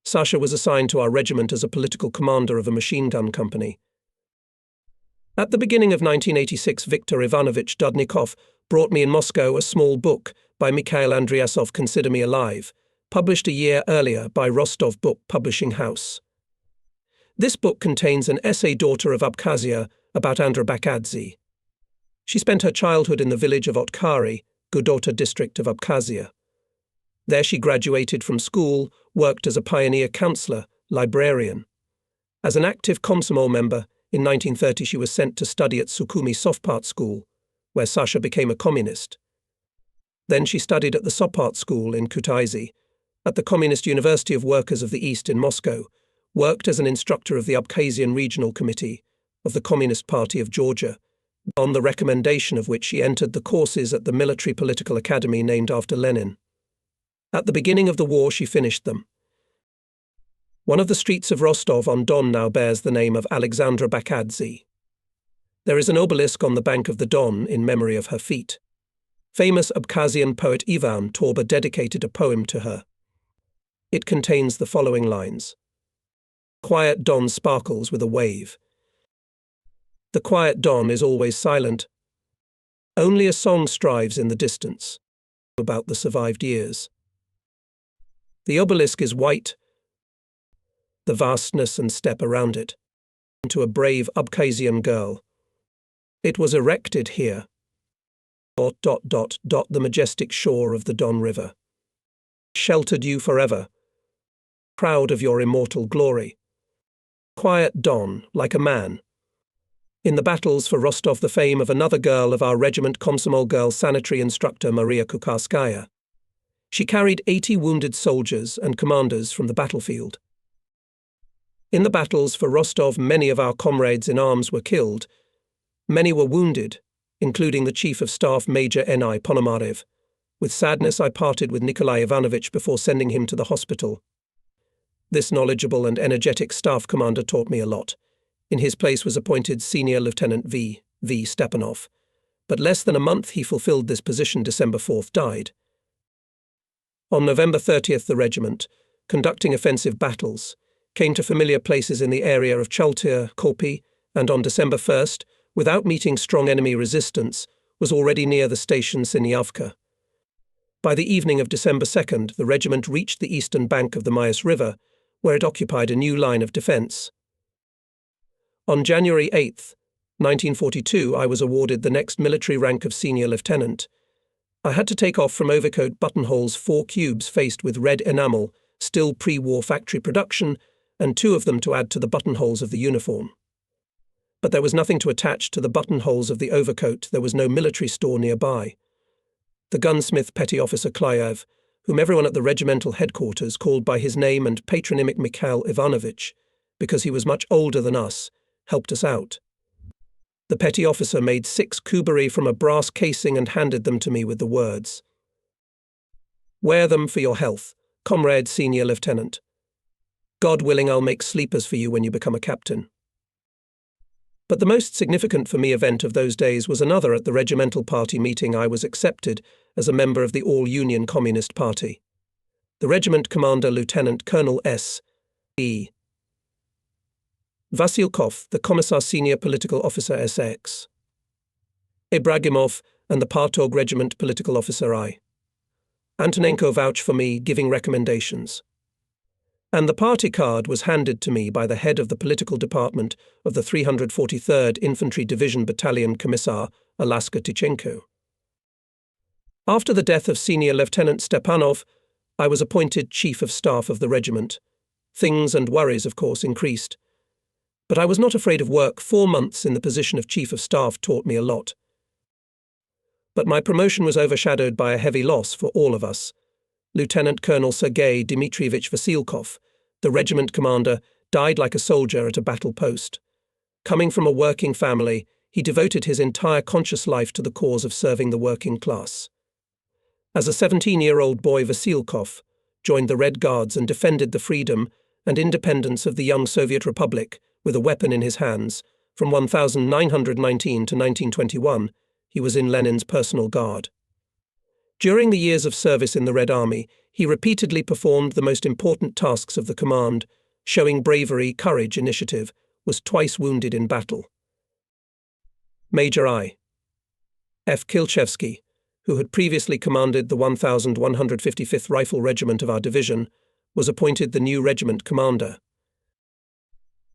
Speaker 1: Sasha was assigned to our regiment as a political commander of a machine gun company. At the beginning of 1986, Viktor Ivanovich Dudnikov brought me in Moscow a small book by Mikhail Andriasov, Consider Me Alive, published a year earlier by Rostov Book Publishing House. This book contains an essay, Daughter of Abkhazia, about Andra Bakadze. She spent her childhood in the village of Otkari, Gudota district of Abkhazia. There she graduated from school, worked as a pioneer counselor, librarian. As an active Komsomol member, in 1930 she was sent to study at Sukhumi Sovpart School, where Sasha became a communist. Then she studied at the Sopart School in Kutaisi, at the Communist University of Workers of the East in Moscow, worked as an instructor of the Abkhazian Regional Committee of the Communist Party of Georgia, on the recommendation of which she entered the courses at the Military Political Academy named after Lenin. At the beginning of the war she finished them. One of the streets of Rostov-on-Don now bears the name of Alexandra Bakadze. There is an obelisk on the bank of the Don in memory of her feat. Famous Abkhazian poet Ivan Torba dedicated a poem to her. It contains the following lines. Quiet Don sparkles with a wave. The quiet Don is always silent. Only a song strives in the distance about the survived years. The obelisk is white, the vastness and step around it, to a brave Abkhazian girl. It was erected here. ... the majestic shore of the Don River. Sheltered you forever. Proud of your immortal glory. Quiet Don, like a man. In the battles for Rostov, the fame of another girl of our regiment, Komsomol girl sanitary instructor Maria Kukarskaya. She carried 80 wounded soldiers and commanders from the battlefield. In the battles for Rostov, many of our comrades in arms were killed. Many were wounded, including the Chief of Staff Major N.I. Ponomarev. With sadness I parted with Nikolai Ivanovich before sending him to the hospital. This knowledgeable and energetic staff commander taught me a lot. In his place was appointed Senior Lieutenant V. Stepanov. But less than a month he fulfilled this position. December 4th died. On November 30th the regiment, conducting offensive battles, came to familiar places in the area of Chaltir, Kopi, and on December 1st, without meeting strong enemy resistance, was already near the station Sinyavka. By the evening of December 2nd, the regiment reached the eastern bank of the Mayas River, where it occupied a new line of defence. On January 8th, 1942, I was awarded the next military rank of senior lieutenant. I had to take off from overcoat buttonholes 4 cubes faced with red enamel, still pre-war factory production, and 2 of them to add to the buttonholes of the uniform. But there was nothing to attach to the buttonholes of the overcoat. There was no military store nearby. The gunsmith petty officer Klyaev, whom everyone at the regimental headquarters called by his name and patronymic Mikhail Ivanovich, because he was much older than us, helped us out. The petty officer made 6 kubari from a brass casing and handed them to me with the words, "Wear them for your health, comrade senior lieutenant. God willing, I'll make sleepers for you when you become a captain." But the most significant for me event of those days was another. At the regimental party meeting I was accepted as a member of the All-Union Communist Party. The regiment commander, Lieutenant Colonel S. E. Vasilkov, the Commissar Senior Political Officer SX. Ibragimov and the Partog Regiment Political Officer I. Antonenko vouched for me, giving recommendations. And the party card was handed to me by the head of the political department of the 343rd Infantry Division Battalion Commissar Alaska Tichenko. After the death of Senior Lieutenant Stepanov, I was appointed Chief of Staff of the regiment. Things and worries, of course, increased. But I was not afraid of work. 4 months in the position of Chief of Staff taught me a lot. But my promotion was overshadowed by a heavy loss for all of us. Lieutenant Colonel Sergei Dmitrievich Vasilkov, the regiment commander, died like a soldier at a battle post. Coming from a working family, he devoted his entire conscious life to the cause of serving the working class. As a 17-year-old boy, Vasilkov joined the Red Guards and defended the freedom and independence of the young Soviet Republic with a weapon in his hands. From 1919 to 1921, he was in Lenin's personal guard. During the years of service in the Red Army, he repeatedly performed the most important tasks of the command, showing bravery, courage, initiative, was twice wounded in battle. Major I. F. Kilchevsky, who had previously commanded the 1155th Rifle Regiment of our division, was appointed the new regiment commander.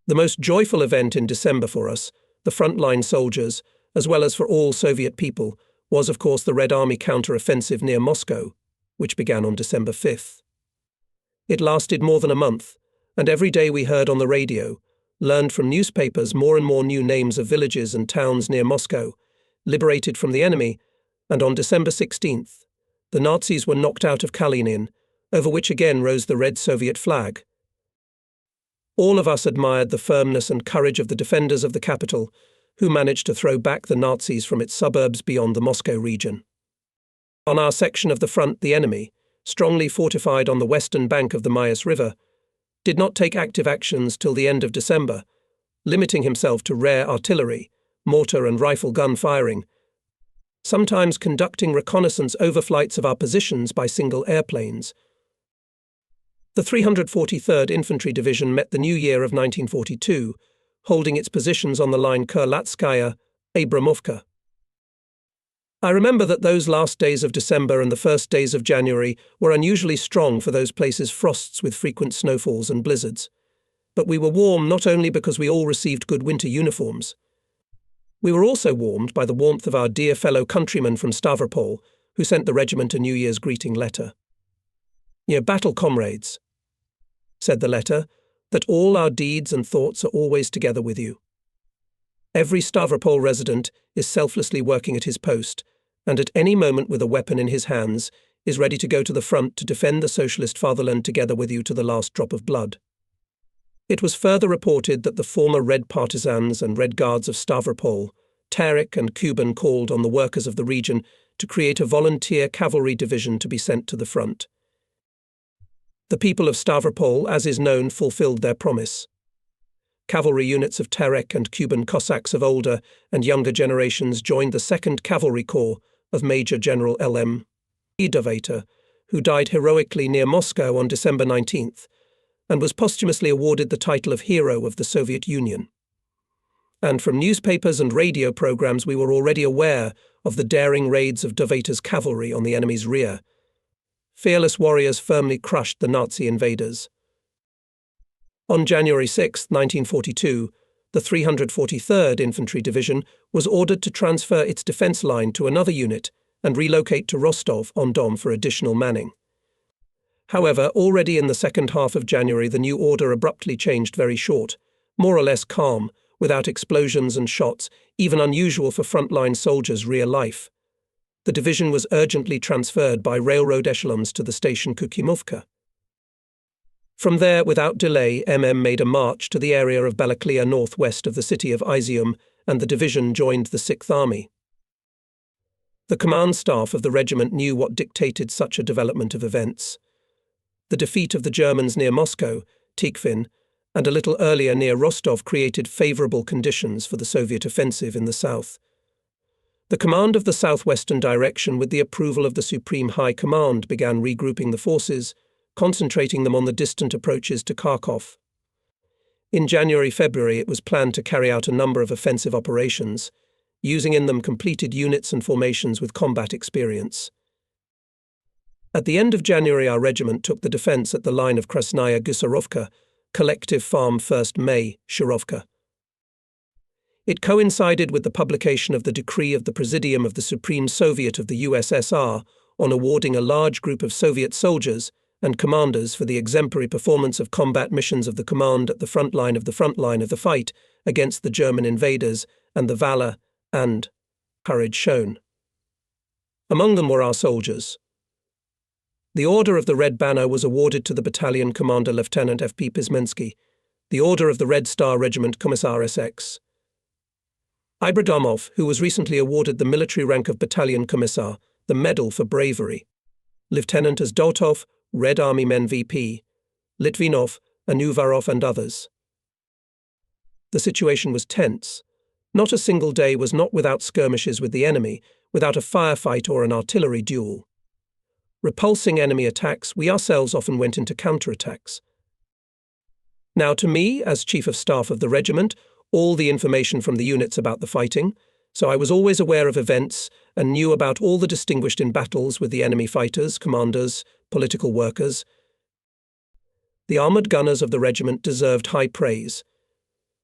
Speaker 1: The most joyful event in December for us, the frontline soldiers, as well as for all Soviet people, was of course the Red Army counter-offensive near Moscow, which began on December 5th. It lasted more than a month, and every day we heard on the radio, learned from newspapers more and more new names of villages and towns near Moscow, liberated from the enemy, and on December 16th, the Nazis were knocked out of Kalinin, over which again rose the red Soviet flag. All of us admired the firmness and courage of the defenders of the capital, who managed to throw back the Nazis from its suburbs beyond the Moscow region. On our section of the front, the enemy, strongly fortified on the western bank of the Mayas River, did not take active actions till the end of December, limiting himself to rare artillery, mortar and rifle gun firing, sometimes conducting reconnaissance overflights of our positions by single airplanes. The 343rd Infantry Division met the new year of 1942, holding its positions on the line Kurlatskaya-Abramovka. I remember that those last days of December and the first days of January were unusually strong for those places, frosts with frequent snowfalls and blizzards. But we were warm not only because we all received good winter uniforms. We were also warmed by the warmth of our dear fellow countrymen from Stavropol, who sent the regiment a New Year's greeting letter. "Dear battle comrades," said the letter, "that all our deeds and thoughts are always together with you. Every Stavropol resident is selflessly working at his post, and at any moment with a weapon in his hands is ready to go to the front to defend the socialist fatherland together with you to the last drop of blood." It was further reported that the former Red Partisans and Red Guards of Stavropol, Terek and Kuban, called on the workers of the region to create a volunteer cavalry division to be sent to the front. The people of Stavropol, as is known, fulfilled their promise. Cavalry units of Terek and Kuban Cossacks of older and younger generations joined the 2nd Cavalry Corps of Major General L.M. Idovator, who died heroically near Moscow on December 19th, and was posthumously awarded the title of Hero of the Soviet Union. And from newspapers and radio programs we were already aware of the daring raids of Dovator's cavalry on the enemy's rear. Fearless warriors firmly crushed the Nazi invaders. On January 6, 1942, the 343rd Infantry Division was ordered to transfer its defense line to another unit and relocate to Rostov-on-Don for additional manning. However, already in the second half of January, the new order abruptly changed very short, more or less calm, without explosions and shots, even unusual for frontline soldiers' rear life. The division was urgently transferred by railroad echelons to the station Kukimovka. From there, without delay, made a march to the area of Balaklia northwest of the city of Izium, and the division joined the 6th Army. The command staff of the regiment knew what dictated such a development of events. The defeat of the Germans near Moscow, Tikhvin, and a little earlier near Rostov created favourable conditions for the Soviet offensive in the south. The command of the southwestern direction, with the approval of the Supreme High Command, began regrouping the forces, concentrating them on the distant approaches to Kharkov. In January-February, it was planned to carry out a number of offensive operations, using in them completed units and formations with combat experience. At the end of January, our regiment took the defence at the line of Krasnaya Gusarovka, Collective Farm 1st May, Shirovka. It coincided with the publication of the decree of the Presidium of the Supreme Soviet of the USSR on awarding a large group of Soviet soldiers and commanders for the exemplary performance of combat missions of the command at the front line of the fight against the German invaders, and the valour and courage shown. Among them were our soldiers. The Order of the Red Banner was awarded to the battalion commander Lieutenant F.P. Pismensky, the Order of the Red Star Regiment Commissar S.X. Ibradomov, who was recently awarded the military rank of battalion commissar, the Medal for Bravery. Lieutenant Azdotov, Red Army Men VP, Litvinov, Anuvarov and others. The situation was tense. Not a single day was not without skirmishes with the enemy, without a firefight or an artillery duel. Repulsing enemy attacks, we ourselves often went into counterattacks. Now to me, as Chief of Staff of the regiment, all the information from the units about the fighting, so I was always aware of events and knew about all the distinguished in battles with the enemy fighters, commanders, political workers. The armoured gunners of the regiment deserved high praise.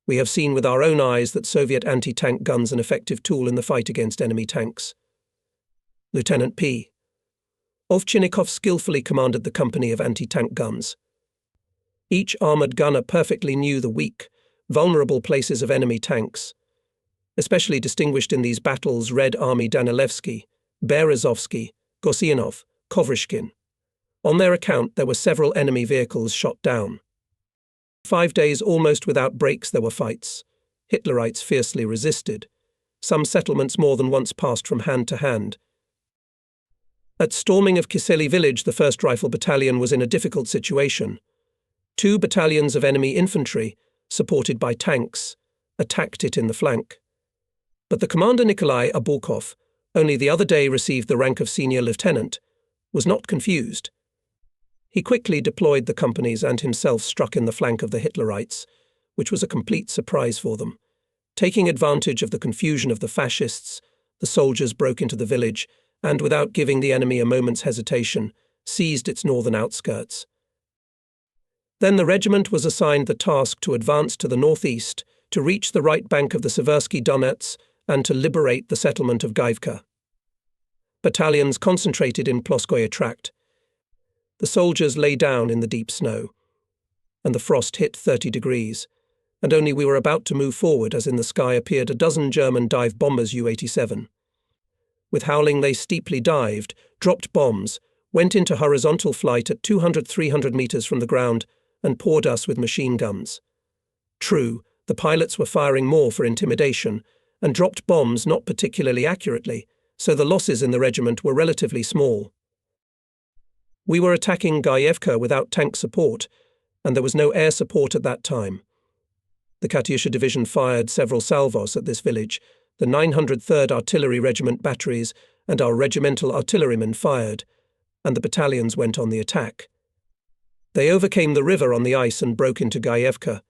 Speaker 1: We have seen with our own eyes that Soviet anti-tank guns an effective tool in the fight against enemy tanks. Lieutenant P. Ovchinnikov skillfully commanded the company of anti-tank guns. Each armoured gunner perfectly knew the weak, vulnerable places of enemy tanks. Especially distinguished in these battles Red Army Danilevsky, Berezovsky, Gosyanov, Kovrishkin. On their account there were several enemy vehicles shot down. 5 days almost without breaks there were fights. Hitlerites fiercely resisted. Some settlements more than once passed from hand to hand. At storming of Kisely village, the 1st Rifle Battalion was in a difficult situation. 2 battalions of enemy infantry, supported by tanks, attacked it in the flank. But the commander Nikolai Abulkov, only the other day received the rank of senior lieutenant, was not confused. He quickly deployed the companies and himself struck in the flank of the Hitlerites, which was a complete surprise for them. Taking advantage of the confusion of the fascists, the soldiers broke into the village and, without giving the enemy a moment's hesitation, seized its northern outskirts. Then the regiment was assigned the task to advance to the northeast, to reach the right bank of the Seversky Donets, and to liberate the settlement of Gaivka. Battalions concentrated in Ploskoye Tract. The soldiers lay down in the deep snow, and the frost hit 30 degrees, and only we were about to move forward as in the sky appeared a dozen German dive bombers U-87. With howling they steeply dived, dropped bombs, went into horizontal flight at 200-300 meters from the ground, and poured us with machine guns. True, the pilots were firing more for intimidation, and dropped bombs not particularly accurately, so the losses in the regiment were relatively small. We were attacking Gaevka without tank support, and there was no air support at that time. The Katyusha Division fired several salvos at this village, the 903rd Artillery Regiment batteries and our regimental artillerymen fired, and the battalions went on the attack. They overcame the river on the ice and broke into Gaevka.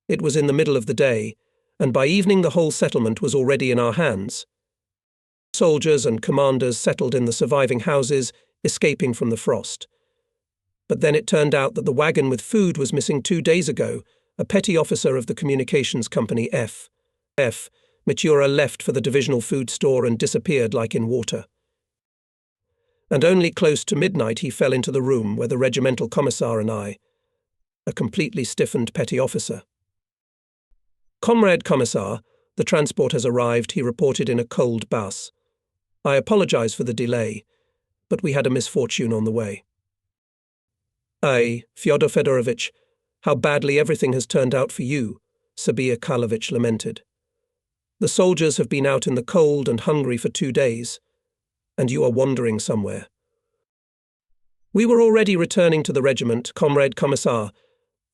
Speaker 1: It was in the middle of the day, and by evening the whole settlement was already in our hands. Soldiers and commanders settled in the surviving houses, escaping from the frost. But then it turned out that the wagon with food was missing 2 days ago. A petty officer of the communications company F. Mitura left for the divisional food store and disappeared like in water. And only close to midnight he fell into the room where the regimental commissar and I, a completely stiffened petty officer. Comrade Commissar, the transport has arrived, he reported in a cold bass. I apologize for the delay, but we had a misfortune on the way. Fyodor Fedorovitch, how badly everything has turned out for you, Sabir Karlovich lamented. The soldiers have been out in the cold and hungry for 2 days, and you are wandering somewhere. We were already returning to the regiment, Comrade Commissar,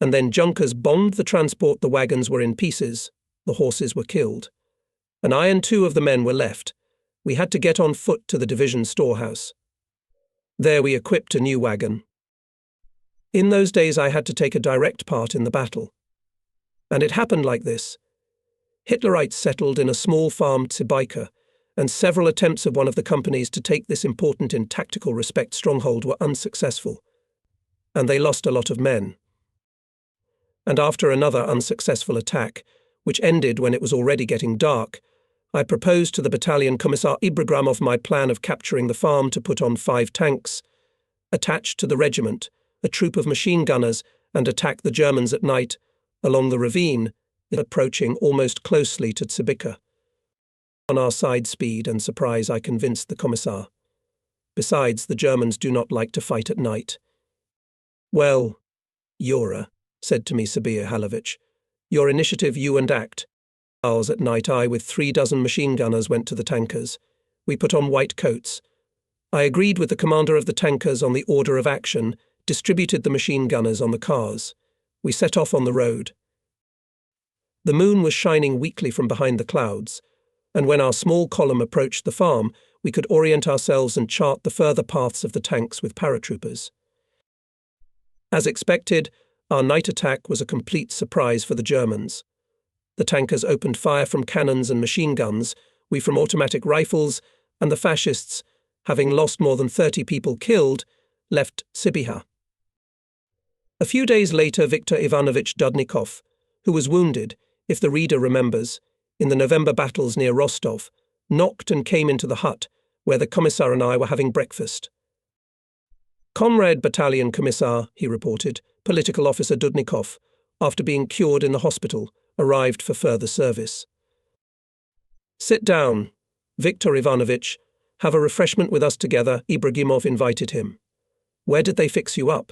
Speaker 1: and then Junkers bombed the transport. The wagons were in pieces, the horses were killed, and I and 2 of the men were left. We had to get on foot to the division storehouse. There we equipped a new wagon. In those days I had to take a direct part in the battle. And it happened like this. Hitlerites settled in a small farm Tsibaika, and several attempts of one of the companies to take this important in tactical respect stronghold were unsuccessful, and they lost a lot of men. And after another unsuccessful attack, which ended when it was already getting dark, I proposed to the battalion Commissar Ibragimov my plan of capturing the farm to put on 5 tanks, attached to the regiment, a troop of machine gunners and attack the Germans at night along the ravine, approaching almost closely to Tsibika. On our side speed and surprise, I convinced the Commissar. Besides, the Germans do not like to fight at night. Well, Yura, said to me Sabir Halovich, your initiative you and act. Ours at night I with 36 machine gunners went to the tankers. We put on white coats. I agreed with the commander of the tankers on the order of action, distributed the machine gunners on the cars. We set off on the road. The moon was shining weakly from behind the clouds, and when our small column approached the farm, we could orient ourselves and chart the further paths of the tanks with paratroopers. As expected, our night attack was a complete surprise for the Germans. The tankers opened fire from cannons and machine guns, we from automatic rifles, and the fascists, having lost more than 30 people killed, left Sibiha. A few days later, Viktor Ivanovich Dudnikov, who was wounded, if the reader remembers, in the November battles near Rostov, knocked and came into the hut, where the Commissar and I were having breakfast. Comrade Battalion Commissar, he reported, political officer Dudnikov, after being cured in the hospital, arrived for further service. Sit down, Viktor Ivanovich. Have a refreshment with us together, Ibragimov invited him. Where did they fix you up?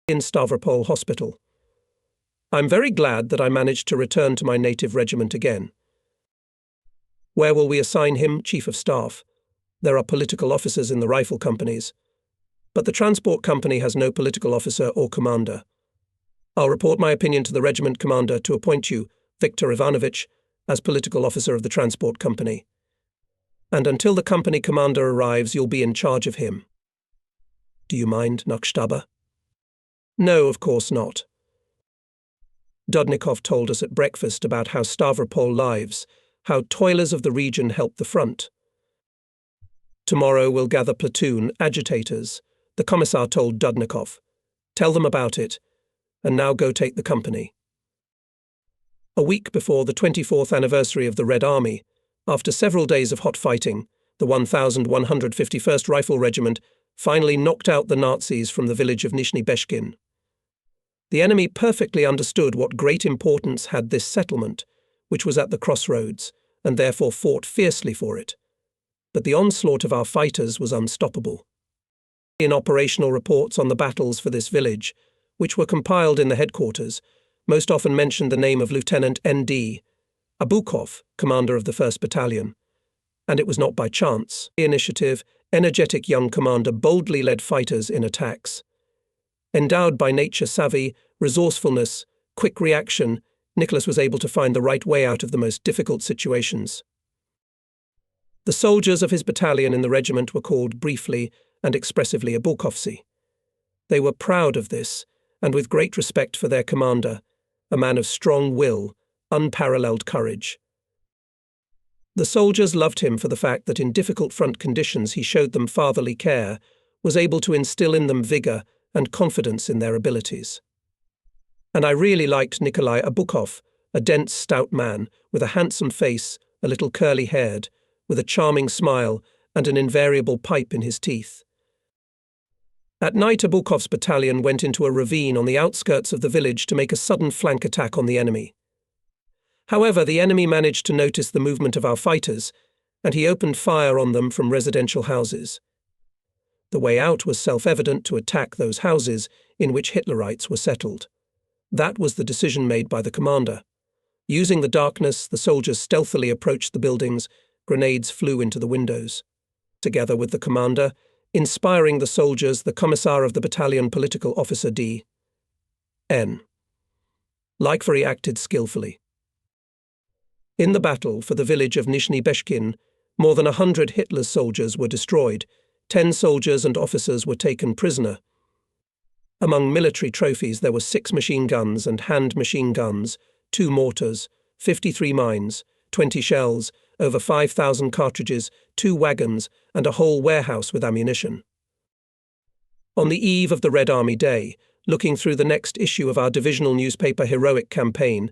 Speaker 1: In Stavropol Hospital. I'm very glad that I managed to return to my native regiment again. Where will we assign him, Chief of Staff? There are political officers in the rifle companies, but the transport company has no political officer or commander. I'll report my opinion to the regiment commander to appoint you, Viktor Ivanovich, as political officer of the transport company. And until the company commander arrives, you'll be in charge of him. Do you mind, Nakshtaba? No, of course not. Dudnikov told us at breakfast about how Stavropol lives, how toilers of the region help the front. Tomorrow we'll gather platoon agitators, the Commissar told Dudnikov. Tell them about it, and now go take the company. A week before the 24th anniversary of the Red Army, after several days of hot fighting, the 1151st Rifle Regiment finally knocked out the Nazis from the village of Nizhny Beshkin. The enemy perfectly understood what great importance had this settlement, which was at the crossroads, and therefore fought fiercely for it. But the onslaught of our fighters was unstoppable. In operational reports on the battles for this village, which were compiled in the headquarters, most often mentioned the name of Lieutenant N.D. Abukov, commander of the 1st Battalion. And it was not by chance. The initiative, energetic young commander boldly led fighters in attacks. Endowed by nature savvy, resourcefulness, quick reaction, Nicholas was able to find the right way out of the most difficult situations. The soldiers of his battalion in the regiment were called briefly and expressively Abukovsi. They were proud of this, and with great respect for their commander, a man of strong will, unparalleled courage. The soldiers loved him for the fact that in difficult front conditions he showed them fatherly care, was able to instill in them vigour and confidence in their abilities. And I really liked Nikolai Abukov, a dense, stout man, with a handsome face, a little curly-haired, with a charming smile and an invariable pipe in his teeth. At night, Abukov's battalion went into a ravine on the outskirts of the village to make a sudden flank attack on the enemy. However, the enemy managed to notice the movement of our fighters, and he opened fire on them from residential houses. The way out was self-evident: to attack those houses in which Hitlerites were settled. That was the decision made by the commander. Using the darkness, the soldiers stealthily approached the buildings. Grenades flew into the windows. Together with the commander, inspiring the soldiers, the commissar of the battalion, political officer D.N. Likvery acted skillfully. In the battle for the village of Nizhny Beshkin, more than 100 Hitler's soldiers were destroyed. 10 soldiers and officers were taken prisoner. Among military trophies there were 6 machine guns and hand machine guns, 2 mortars, 53 mines, 20 shells, over 5,000 cartridges, 2 wagons, and a whole warehouse with ammunition. On the eve of the Red Army Day, looking through the next issue of our divisional newspaper Heroic Campaign,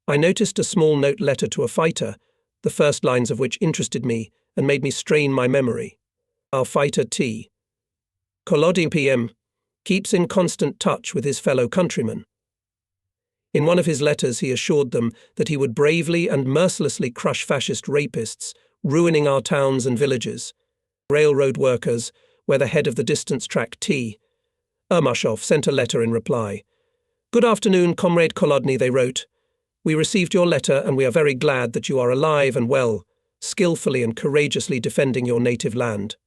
Speaker 1: I noticed a small note letter to a fighter, the first lines of which interested me and made me strain my memory. Our fighter T. Kolodin PM. keeps in constant touch with his fellow countrymen. In one of his letters, he assured them that he would bravely and mercilessly crush fascist rapists, ruining our towns and villages. Railroad workers were the head of the distance track T. Ermashov sent a letter in reply. "Good afternoon, Comrade Kolodny," they wrote. "We received your letter and we are very glad that you are alive and well, skillfully and courageously defending your native land.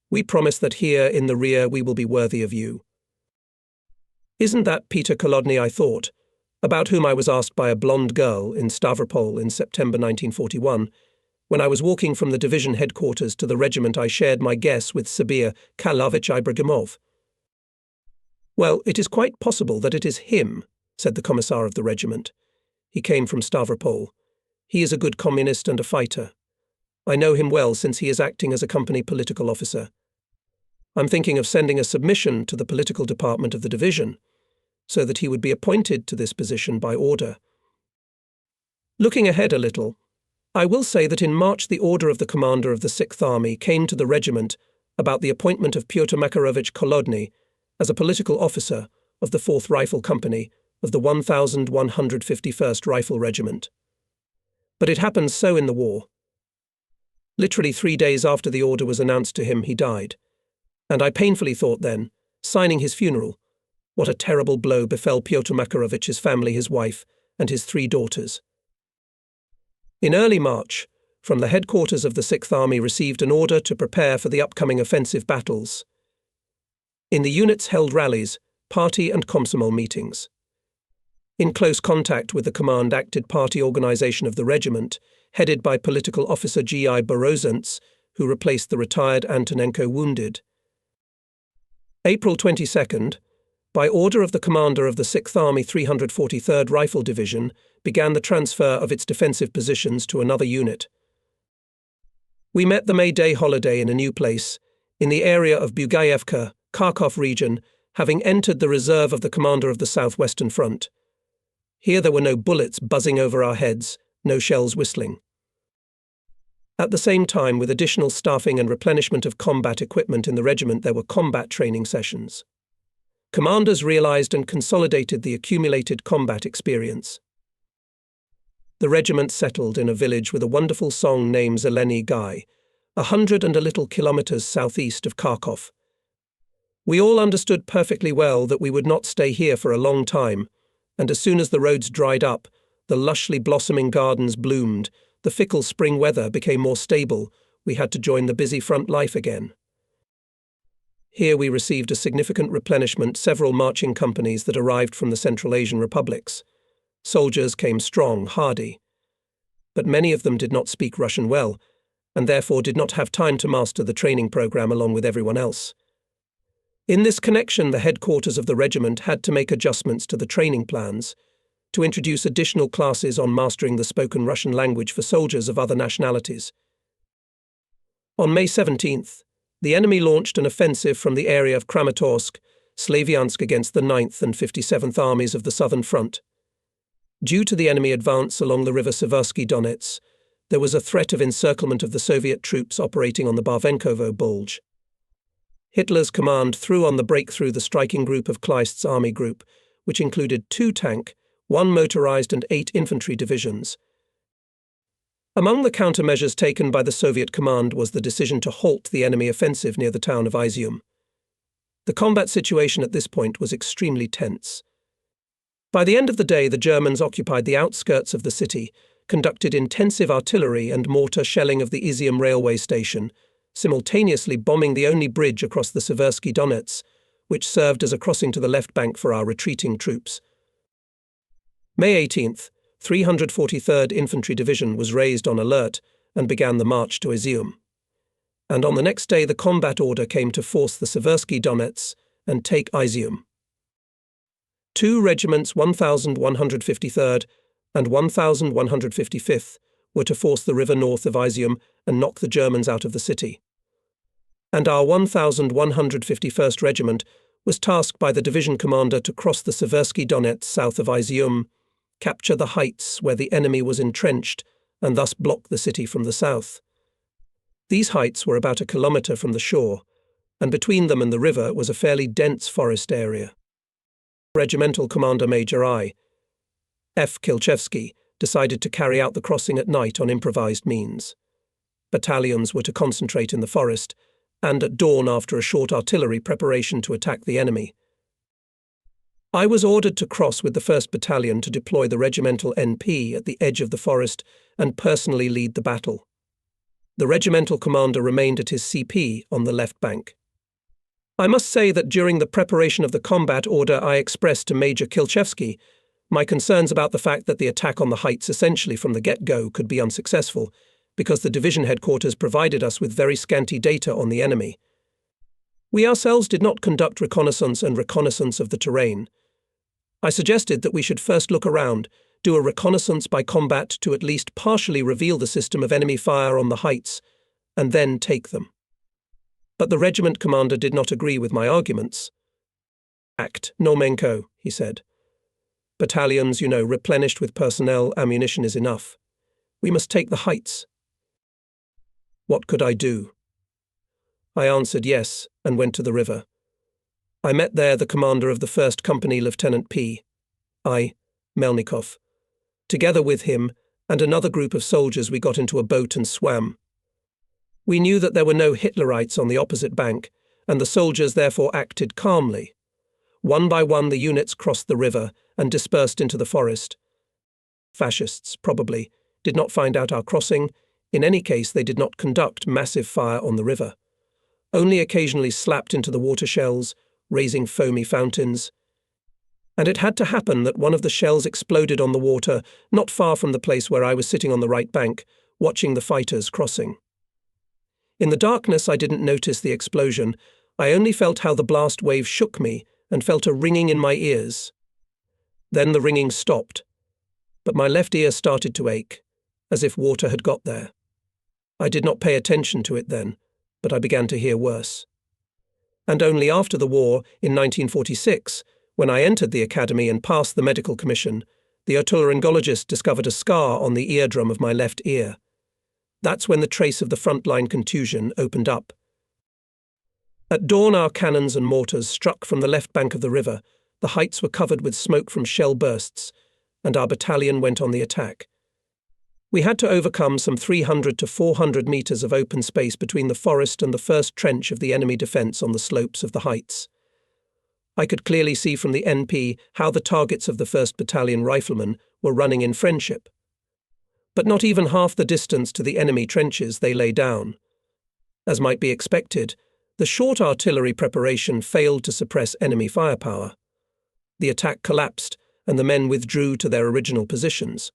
Speaker 1: We promise that here in the rear we will be worthy of you." Isn't that Peter Kolodny, I thought, about whom I was asked by a blonde girl in Stavropol in September 1941, when I was walking from the division headquarters to the regiment I shared my guess with Sabir Karlovich Ibragimov. "Well, it is quite possible that it is him," said the commissar of the regiment. "He came from Stavropol. He is a good communist and a fighter. I know him well since he is acting as a company political officer. I'm thinking of sending a submission to the political department of the division, so that he would be appointed to this position by order." Looking ahead a little, I will say that in March the order of the commander of the 6th Army came to the regiment about the appointment of Pyotr Makarovich Kolodny as a political officer of the 4th Rifle Company of the 1151st Rifle Regiment. But it happened so in the war. Literally 3 days after the order was announced to him, he died. And I painfully thought then, signing his funeral, what a terrible blow befell Pyotr Makarovich's family, his wife, and his 3 daughters. In early March, from the headquarters of the 6th Army received an order to prepare for the upcoming offensive battles. In the units held rallies, party and komsomol meetings. In close contact with the command acted party organization of the regiment, headed by political officer G.I. Borozents, who replaced the retired Antonenko wounded. April 22nd, by order of the commander of the 6th Army 343rd Rifle Division, began the transfer of its defensive positions to another unit. We met the May Day holiday in a new place, in the area of Bugayevka, Kharkov region, having entered the reserve of the commander of the Southwestern Front. Here there were no bullets buzzing over our heads, no shells whistling. At the same time, with additional staffing and replenishment of combat equipment in the regiment, there were combat training sessions. Commanders realized and consolidated the accumulated combat experience. The regiment settled in a village with a wonderful song named Zeleny Gai, 100 and a little kilometers southeast of Kharkov. We all understood perfectly well that we would not stay here for a long time, and as soon as the roads dried up, the lushly blossoming gardens bloomed, the fickle spring weather became more stable, we had to join the busy front life again. Here we received a significant replenishment, several marching companies that arrived from the Central Asian republics. Soldiers came strong, hardy. But many of them did not speak Russian well, and therefore did not have time to master the training program along with everyone else. In this connection, the headquarters of the regiment had to make adjustments to the training plans, to introduce additional classes on mastering the spoken Russian language for soldiers of other nationalities. On May 17th, the enemy launched an offensive from the area of Kramatorsk, Slavyansk against the 9th and 57th Armies of the Southern Front. Due to the enemy advance along the river Seversky Donets, there was a threat of encirclement of the Soviet troops operating on the Barvenkovo Bulge. Hitler's command threw on the breakthrough the striking group of Kleist's army group, which included 2 tank, 1 motorized and 8 infantry divisions. Among the countermeasures taken by the Soviet command was the decision to halt the enemy offensive near the town of Izium. The combat situation at this point was extremely tense. By the end of the day, the Germans occupied the outskirts of the city, conducted intensive artillery and mortar shelling of the Izium railway station, simultaneously bombing the only bridge across the Seversky Donets, which served as a crossing to the left bank for our retreating troops. May 18th, 343rd Infantry Division was raised on alert and began the march to Izium. And on the next day the combat order came to force the Seversky Donets and take Izium. 2 regiments, 1153rd and 1155th, were to force the river north of Izium and knock the Germans out of the city. And our 1151st Regiment was tasked by the division commander to cross the Seversky Donets south of Izium, capture the heights where the enemy was entrenched, and thus block the city from the south. These heights were about 1 kilometer from the shore, and between them and the river was a fairly dense forest area. Regimental Commander Major I.F. Kilchevsky decided to carry out the crossing at night on improvised means. Battalions were to concentrate in the forest, and at dawn after a short artillery preparation to attack the enemy. I was ordered to cross with the 1st Battalion to deploy the regimental NP at the edge of the forest and personally lead the battle. The regimental commander remained at his CP on the left bank. I must say that during the preparation of the combat order I expressed to Major Kilchevsky my concerns about the fact that the attack on the heights essentially from the get-go could be unsuccessful, because the division headquarters provided us with very scanty data on the enemy. We ourselves did not conduct reconnaissance of the terrain. I suggested that we should first look around, do a reconnaissance by combat to at least partially reveal the system of enemy fire on the heights, and then take them. But the regiment commander did not agree with my arguments. "Act, Normenko," he said. "Battalions, replenished with personnel, ammunition is enough. We must take the heights." What could I do? I answered yes, and went to the river. I met there the commander of the 1st Company, Lieutenant P. I. Melnikov. Together with him and another group of soldiers we got into a boat and swam. We knew that there were no Hitlerites on the opposite bank, and the soldiers therefore acted calmly. One by one the units crossed the river and dispersed into the forest. Fascists, probably, did not find out our crossing. In any case, they did not conduct massive fire on the river. Only occasionally slapped into the water shells, raising foamy fountains. And it had to happen that one of the shells exploded on the water, not far from the place where I was sitting on the right bank, watching the fighters crossing. In the darkness I didn't notice the explosion. I only felt how the blast wave shook me and felt a ringing in my ears. Then the ringing stopped, but my left ear started to ache, as if water had got there. I did not pay attention to it then, but I began to hear worse. And only after the war, in 1946, when I entered the academy and passed the medical commission, the otolaryngologist discovered a scar on the eardrum of my left ear. That's when the trace of the frontline contusion opened up. At dawn our cannons and mortars struck from the left bank of the river, the heights were covered with smoke from shell bursts, and our battalion went on the attack. We had to overcome some 300 to 400 metres of open space between the forest and the first trench of the enemy defence on the slopes of the heights. I could clearly see from the NP how the targets of the 1st Battalion Riflemen were running in friendship. But not even half the distance to the enemy trenches they lay down. As might be expected, the short artillery preparation failed to suppress enemy firepower. The attack collapsed, and the men withdrew to their original positions.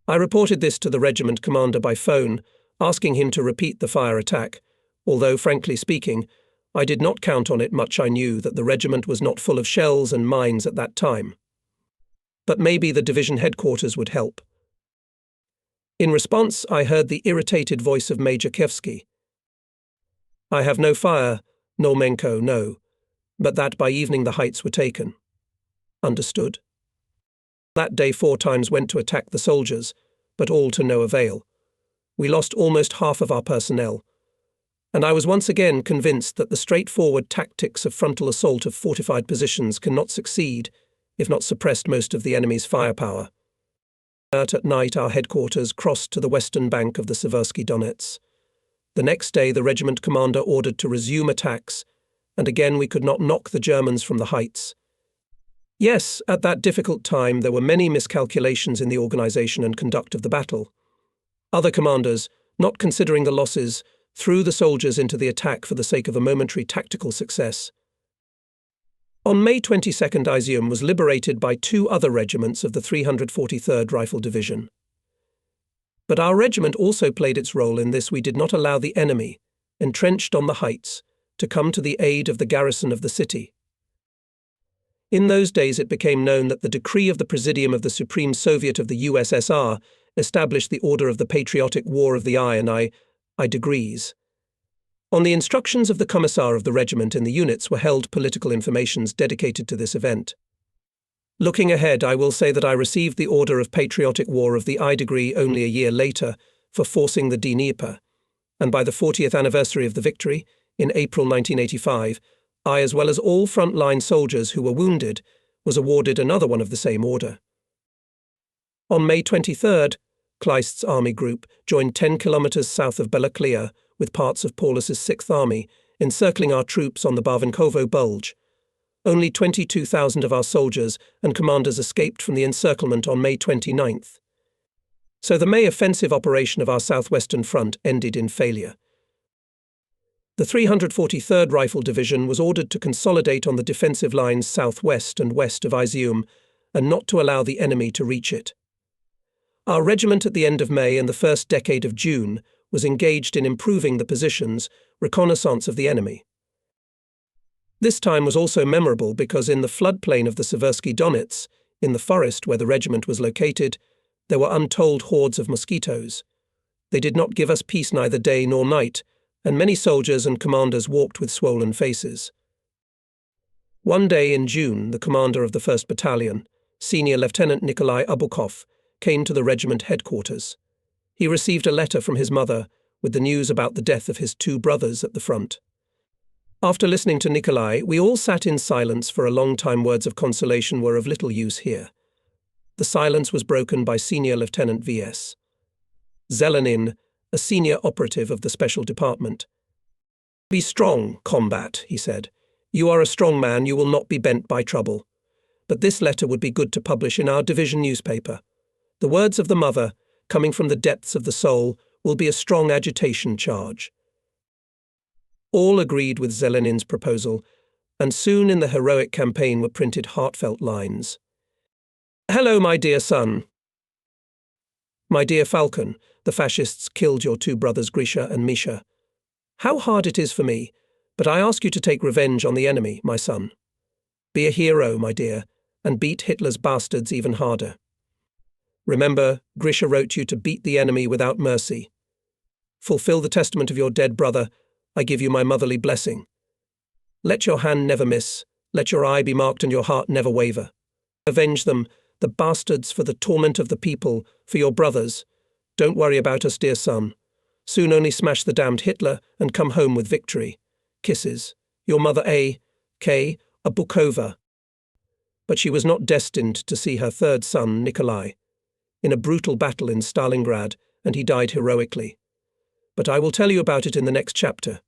Speaker 1: I reported this to the regiment commander by phone, asking him to repeat the fire attack, although, frankly speaking, I did not count on it much. I knew that the regiment was not full of shells and mines at that time. But maybe the division headquarters would help. In response, I heard the irritated voice of Major Kievsky. "I have no fire, Normenko, no, but that by evening the heights were taken." Understood. That day 4 times went to attack the soldiers, but all to no avail. We lost almost half of our personnel, and I was once again convinced that the straightforward tactics of frontal assault of fortified positions cannot succeed if not suppressed most of the enemy's firepower. At night our headquarters crossed to the western bank of the Seversky Donets. The next day the regiment commander ordered to resume attacks, and again we could not knock the Germans from the heights. Yes, at that difficult time there were many miscalculations in the organisation and conduct of the battle. Other commanders, not considering the losses, threw the soldiers into the attack for the sake of a momentary tactical success. On May 22nd, Izium was liberated by 2 other regiments of the 343rd Rifle Division. But our regiment also played its role in this. We did not allow the enemy, entrenched on the heights, to come to the aid of the garrison of the city. In those days it became known that the decree of the Presidium of the Supreme Soviet of the USSR established the order of the Patriotic War of the I and I degrees. On the instructions of the Commissar of the regiment in the units were held political informations dedicated to this event. Looking ahead, I will say that I received the Order of Patriotic War of the I degree only a year later for forcing the Dnieper, and by the 40th anniversary of the victory, in April 1985, I, as well as all frontline soldiers who were wounded, was awarded another one of the same order. On May 23rd, Kleist's army group joined 10 kilometers south of Balaklia with parts of Paulus's 6th Army, encircling our troops on the Barvenkovo Bulge. Only 22,000 of our soldiers and commanders escaped from the encirclement on May 29th. So the May offensive operation of our southwestern front ended in failure. The 343rd Rifle Division was ordered to consolidate on the defensive lines southwest and west of Izium and not to allow the enemy to reach it. Our regiment at the end of May and the first decade of June was engaged in improving the positions, reconnaissance of the enemy. This time was also memorable because in the floodplain of the Seversky Donets, in the forest where the regiment was located, there were untold hordes of mosquitoes. They did not give us peace neither day nor night, and many soldiers and commanders walked with swollen faces. One day in June, the commander of the 1st Battalion, Senior Lieutenant Nikolai Abukov, came to the regiment headquarters. He received a letter from his mother with the news about the death of his 2 brothers at the front. After listening to Nikolai, we all sat in silence for a long time. Words of consolation were of little use here. The silence was broken by Senior Lieutenant V.S. Zelenin, a senior operative of the Special Department. "Be strong, combat," he said. "You are a strong man, you will not be bent by trouble. But this letter would be good to publish in our division newspaper. The words of the mother, coming from the depths of the soul, will be a strong agitation charge." All agreed with Zelenin's proposal, and soon in the heroic campaign were printed heartfelt lines. "Hello, my dear son. My dear Falcon, the fascists killed your 2 brothers Grisha and Misha. How hard it is for me, but I ask you to take revenge on the enemy, my son. Be a hero, my dear, and beat Hitler's bastards even harder. Remember, Grisha wrote you to beat the enemy without mercy. Fulfill the testament of your dead brother. I give you my motherly blessing. Let your hand never miss, let your eye be marked and your heart never waver. Avenge them, the bastards, for the torment of the people, for your brothers. Don't worry about us, dear son. Soon only smash the damned Hitler and come home with victory. Kisses. Your mother A.K. Abukova." But she was not destined to see her 3rd son, Nikolai, in a brutal battle in Stalingrad, and he died heroically. But I will tell you about it in the next chapter.